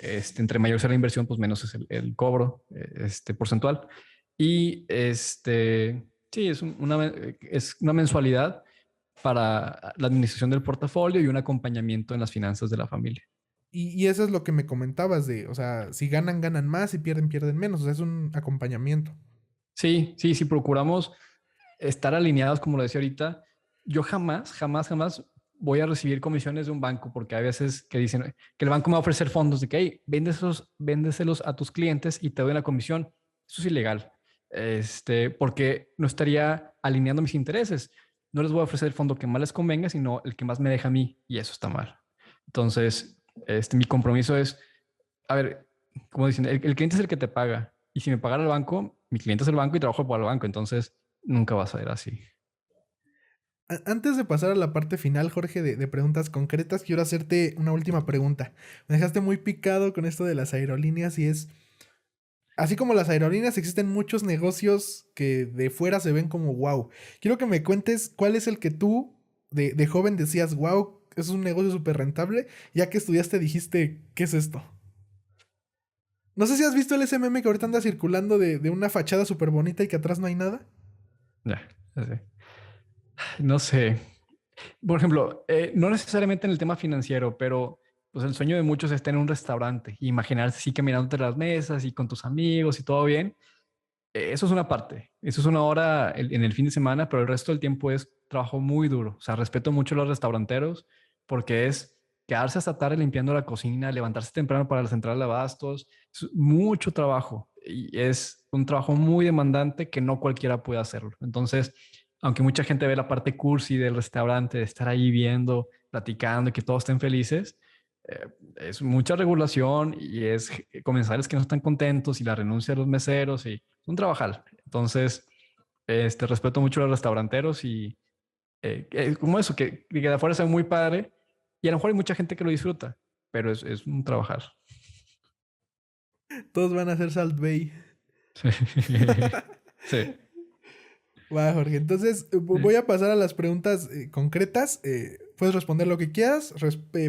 Entre mayor sea la inversión, pues menos es el cobro porcentual. Y sí, es una mensualidad. para la administración del portafolio y un acompañamiento en las finanzas de la familia. Y eso es lo que me comentabas de, o sea, si ganan, ganan más, si pierden, pierden menos. O sea, es un acompañamiento. Sí, sí, sí, procuramos estar alineados, como lo decía ahorita. Yo jamás voy a recibir comisiones de un banco porque hay veces que dicen que el banco me va a ofrecer fondos de que, hey, véndeselos a tus clientes y te doy la comisión. Eso es ilegal. Porque no estaría alineando mis intereses. No les voy a ofrecer el fondo que más les convenga, sino el que más me deja a mí y eso está mal. Entonces, mi compromiso es, a ver, como dicen, el cliente es el que te paga y si me pagara el banco, mi cliente es el banco y trabajo para el banco. Entonces, nunca vas a ver así. Antes de pasar a la parte final, Jorge, de preguntas concretas, quiero hacerte una última pregunta. Me dejaste muy picado con esto de las aerolíneas y es, así como las aerolíneas, existen muchos negocios que de fuera se ven como wow. Quiero que me cuentes cuál es el que tú de joven decías, wow, es un negocio súper rentable, ya que estudiaste dijiste, ¿qué es esto? No sé si has visto el SMM que ahorita anda circulando de una fachada súper bonita y que atrás no hay nada. Ya, ya sé. No sé. Por ejemplo, no necesariamente en el tema financiero, pero pues el sueño de muchos es tener un restaurante, imaginarse así caminando entre las mesas y con tus amigos y todo bien. Eso es una parte, eso es una hora en el fin de semana, pero el resto del tiempo es trabajo muy duro. O sea, respeto mucho a los restauranteros porque es quedarse hasta tarde limpiando la cocina, levantarse temprano para la central de abastos, es mucho trabajo y es un trabajo muy demandante que no cualquiera puede hacerlo. Entonces, aunque mucha gente ve la parte cursi del restaurante, de estar ahí viendo, platicando y que todos estén felices, eh, es mucha regulación y es comensales que no están contentos y la renuncia de los meseros y un trabajal. Entonces, respeto mucho a los restauranteros y como eso, que de afuera sea muy padre y a lo mejor hay mucha gente que lo disfruta, pero es un trabajar. Todos van a ser Salt Bay. Sí. Va, Jorge. Entonces, voy Sí. a pasar a las preguntas concretas. Puedes responder lo que quieras.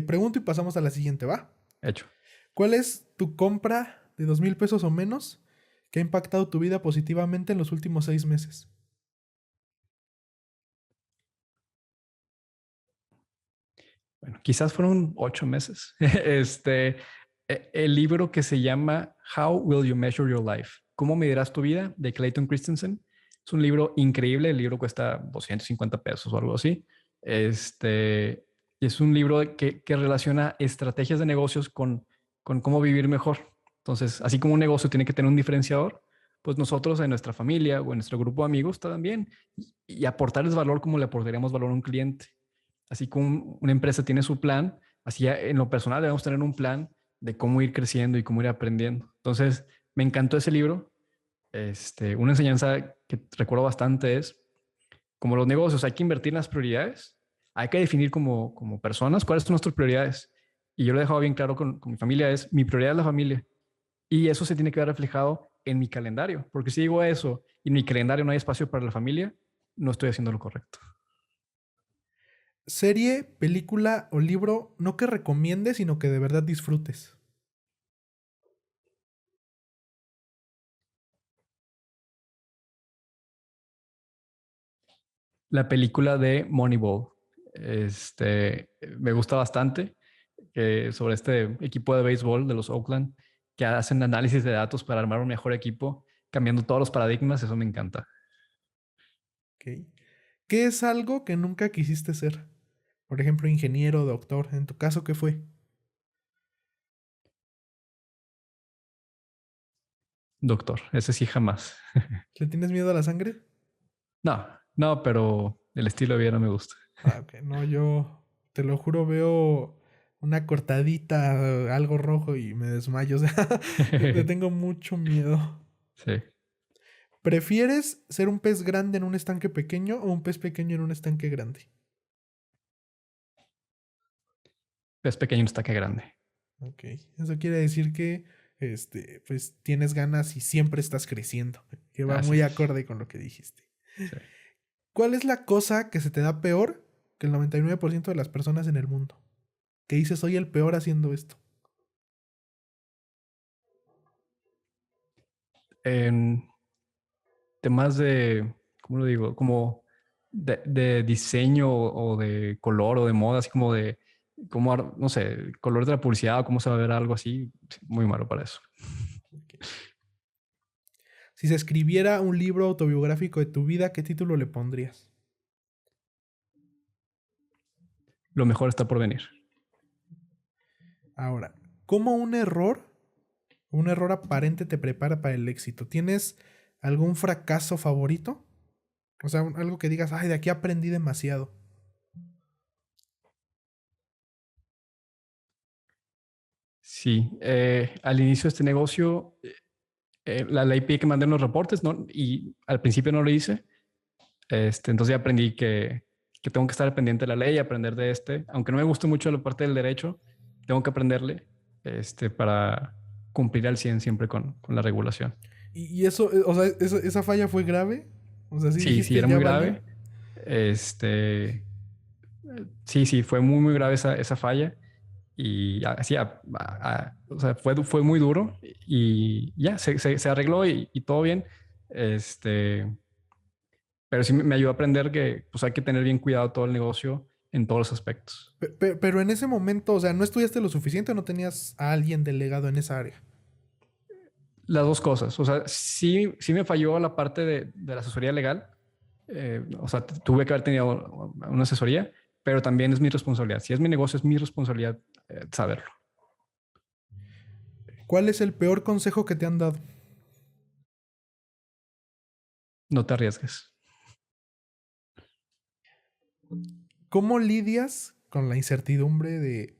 Pregunto y pasamos a la siguiente, ¿va? Hecho. ¿Cuál es tu compra de 2,000 pesos o menos que ha impactado tu vida positivamente en los últimos 6 meses? Bueno, quizás fueron 8 meses. El libro que se llama How Will You Measure Your Life? ¿Cómo medirás tu vida? De Clayton Christensen. Es un libro increíble. El libro cuesta 250 pesos o algo así. Y es un libro que relaciona estrategias de negocios con cómo vivir mejor. Entonces, así como un negocio tiene que tener un diferenciador, pues nosotros en nuestra familia o en nuestro grupo de amigos también y aportarles valor como le aportaríamos valor a un cliente. Así como una empresa tiene su plan, así en lo personal debemos tener un plan de cómo ir creciendo y cómo ir aprendiendo. Entonces, me encantó ese libro. Una enseñanza que recuerdo bastante es, como los negocios, hay que invertir en las prioridades, hay que definir como personas cuáles son nuestras prioridades. Y yo lo he dejado bien claro con mi familia, es mi prioridad es la familia. Y eso se tiene que ver reflejado en mi calendario, porque si digo eso y en mi calendario no hay espacio para la familia, no estoy haciendo lo correcto. Serie, película o libro, no que recomiendes, sino que de verdad disfrutes. La película de Moneyball. Me gusta bastante sobre este equipo de béisbol de los Oakland que hacen análisis de datos para armar un mejor equipo, cambiando todos los paradigmas. Eso me encanta. ¿Ok? ¿Qué es algo que nunca quisiste ser? Por ejemplo, ingeniero, doctor. En tu caso, ¿qué fue? Doctor, ese sí jamás. ¿Le tienes miedo a la sangre? No, no, pero el estilo de vida no me gusta. Ah, ok. No, yo te lo juro, veo una cortadita, algo rojo y me desmayo. O sea, le tengo mucho miedo. Sí, ¿Prefieres ser un pez grande en un estanque pequeño o un pez pequeño en un estanque grande? es pequeño, no está que grande. Ok. Eso quiere decir que, pues tienes ganas y siempre estás creciendo, que va Así muy es. acorde con lo que dijiste. Sí. ¿Cuál es la cosa que se te da peor que el 99% de las personas en el mundo? Que dices, soy el peor haciendo esto. En temas de, ¿cómo lo digo? Como de diseño o de color o de moda, así como de, como, no sé, color de la publicidad o cómo se va a ver algo así. Sí, muy malo para eso. Si se escribiera un libro autobiográfico de tu vida, ¿qué título le pondrías? Lo mejor está por venir. Ahora, ¿cómo un error aparente te prepara para el éxito? ¿Tienes algún fracaso favorito? O sea, algo que digas, ay, de aquí aprendí demasiado. Sí, al inicio de este negocio, la ley pide que manden los reportes, ¿no? Y al principio no lo hice. Entonces ya aprendí que tengo que estar pendiente de la ley, aprender de aunque no me guste mucho la parte del derecho, tengo que aprenderle, para cumplir al 100 siempre con la regulación. Y eso, o sea, esa falla fue grave. O sea, sí Sí, sí, dijiste, era ya muy valió. grave. Este, sí, sí, fue muy, muy grave esa falla. Y así, o sea, fue muy duro y ya, se arregló y todo bien. Este, pero sí me ayudó a aprender que pues hay que tener bien cuidado todo el negocio en todos los aspectos. Pero en ese momento, o sea, ¿no estudiaste lo suficiente o no tenías a alguien delegado en esa área? Las dos cosas, o sea, sí, sí me falló la parte de la asesoría legal. O sea, tuve que haber tenido una asesoría, pero también es mi responsabilidad. Si es mi negocio, es mi responsabilidad saberlo. ¿Cuál es el peor consejo que te han dado? No te arriesgues. ¿Cómo lidias con la incertidumbre de...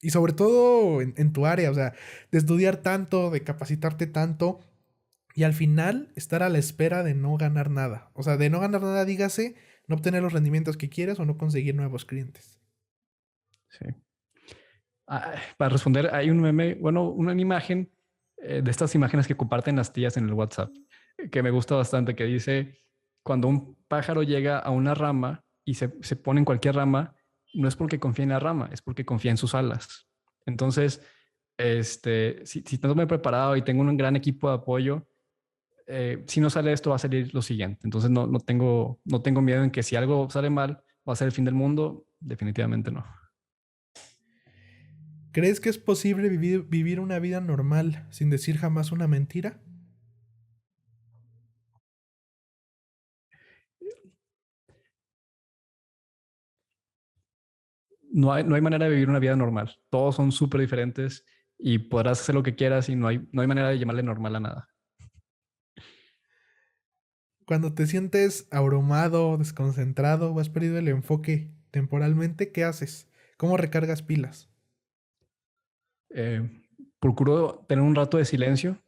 Y sobre todo en tu área, o sea, de estudiar tanto, de capacitarte tanto y al final estar a la espera de no ganar nada? O sea, de no ganar nada, dígase, no obtener los rendimientos que quieres o no conseguir nuevos clientes. Sí. Para responder, hay un meme, bueno, una imagen de estas imágenes que comparten las tías en el WhatsApp, que me gusta bastante, que dice, cuando un pájaro llega a una rama y se pone en cualquier rama, no es porque confía en la rama, es porque confía en sus alas. Entonces, si tengo muy preparado y tengo un gran equipo de apoyo, si no sale esto, va a salir lo siguiente. Entonces, no tengo miedo en que si algo sale mal, va a ser el fin del mundo. Definitivamente no. ¿Crees que es posible vivir una vida normal sin decir jamás una mentira? No hay manera de vivir una vida normal. Todos son súper diferentes y podrás hacer lo que quieras y no hay manera de llamarle normal a nada. Cuando te sientes abrumado, desconcentrado o has perdido el enfoque temporalmente, ¿qué haces? ¿Cómo recargas pilas? Eh, Procuro tener un rato de silencio,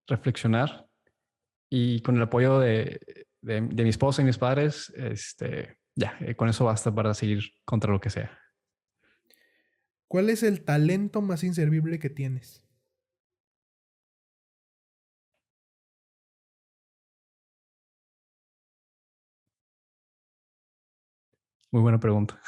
reflexionar y con el apoyo de mi esposa y mis padres, ya, con eso basta para seguir contra lo que sea. ¿Cuál es el talento más inservible que tienes? Muy buena pregunta.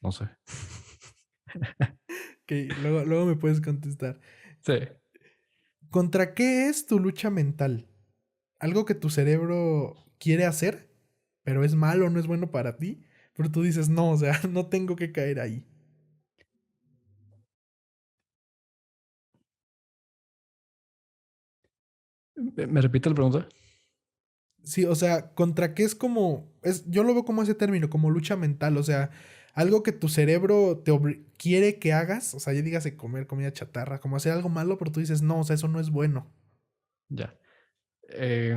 No sé. Que luego me puedes contestar. Sí. ¿Contra qué es tu lucha mental? Algo que tu cerebro quiere hacer, pero es malo, no es bueno para ti, pero tú dices, no, o sea, no tengo que caer ahí. ¿Me repite la pregunta? Sí, o sea, contra qué es como, yo lo veo como ese término, como lucha mental, o sea, algo que tu cerebro quiere que hagas, o sea, ya dígase comer comida chatarra, como hacer algo malo, pero tú dices, no, o sea, eso no es bueno. Ya. Eh,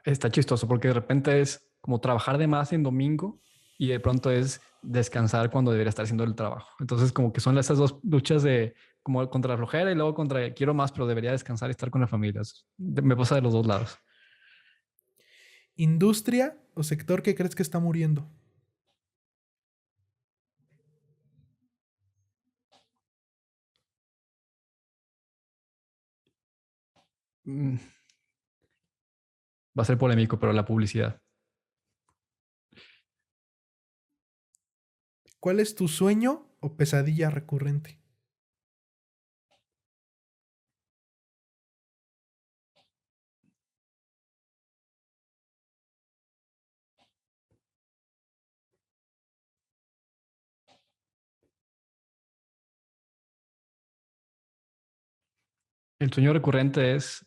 Está chistoso porque de repente es como trabajar de más en domingo y de pronto es descansar cuando debería estar haciendo el trabajo. Entonces como que son esas dos luchas de como contra la flojera y luego contra quiero más, pero debería descansar y estar con la familia. Me pasa de los dos lados. ¿Industria o sector que crees que está muriendo? mm, va a ser polémico, pero la publicidad. ¿Cuál es tu sueño o pesadilla recurrente? El sueño recurrente es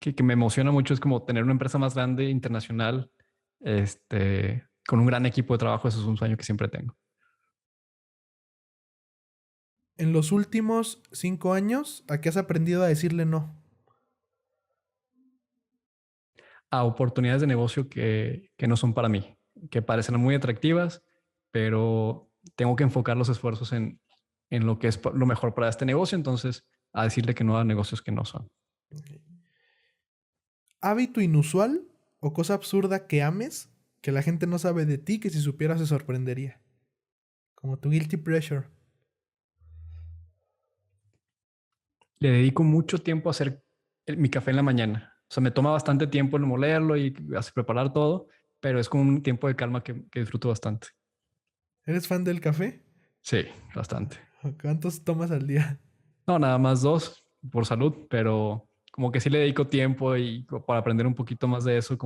que me emociona mucho, es como tener una empresa más grande, internacional, con un gran equipo de trabajo. Eso es un sueño que siempre tengo. En los últimos 5 años, ¿a qué has aprendido a decirle no? A oportunidades de negocio que no son para mí, que parecen muy atractivas, pero tengo que enfocar los esfuerzos en lo que es lo mejor para este negocio. Entonces, a decirle que no a negocios que no son. ¿Hábito inusual o cosa absurda que ames, que la gente no sabe de ti, que si supiera se sorprendería? Como tu guilty pleasure. Le dedico mucho tiempo a hacer mi café en la mañana. O sea, me toma bastante tiempo en molerlo y preparar todo, pero es como un tiempo de calma que disfruto bastante. ¿Eres fan del café? Sí, bastante. ¿Cuántos tomas al día? No, nada más dos por salud, pero como que sí le dedico tiempo y para aprender un poquito más de eso,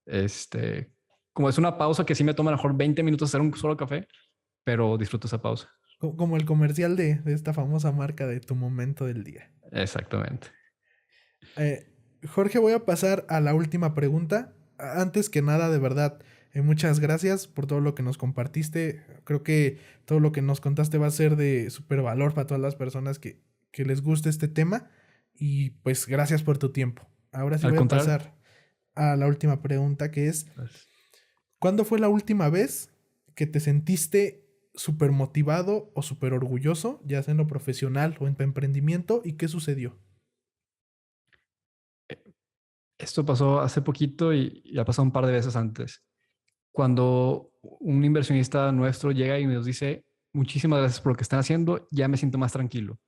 este, como es una pausa que sí me toma a lo mejor 20 minutos hacer un solo café, pero disfruto esa pausa. Como el comercial de esta famosa marca de tu momento del día. Exactamente. Eh, Jorge, voy a pasar a la última pregunta. Antes que nada, de verdad, muchas gracias por todo lo que nos compartiste. Creo que todo lo que nos contaste va a ser de súper valor para todas las personas que les guste este tema. Y pues gracias por tu tiempo. Ahora sí Al voy a contrario, pasar a la última pregunta, que es, pues, ¿cuándo fue la última vez que te sentiste súper motivado o súper orgulloso, ya sea en lo profesional o en tu emprendimiento? ¿Y qué sucedió? esto pasó hace poquito y ha pasado un par de veces antes. Cuando un inversionista nuestro llega y nos dice, muchísimas gracias por lo que están haciendo, ya me siento más tranquilo.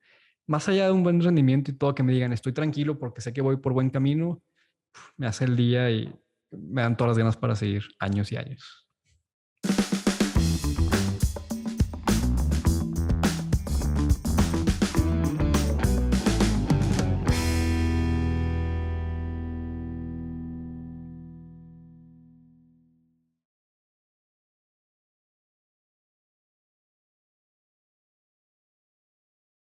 Más allá de un buen rendimiento y todo, que me digan, estoy tranquilo porque sé que voy por buen camino, me hace el día y me dan todas las ganas para seguir años y años.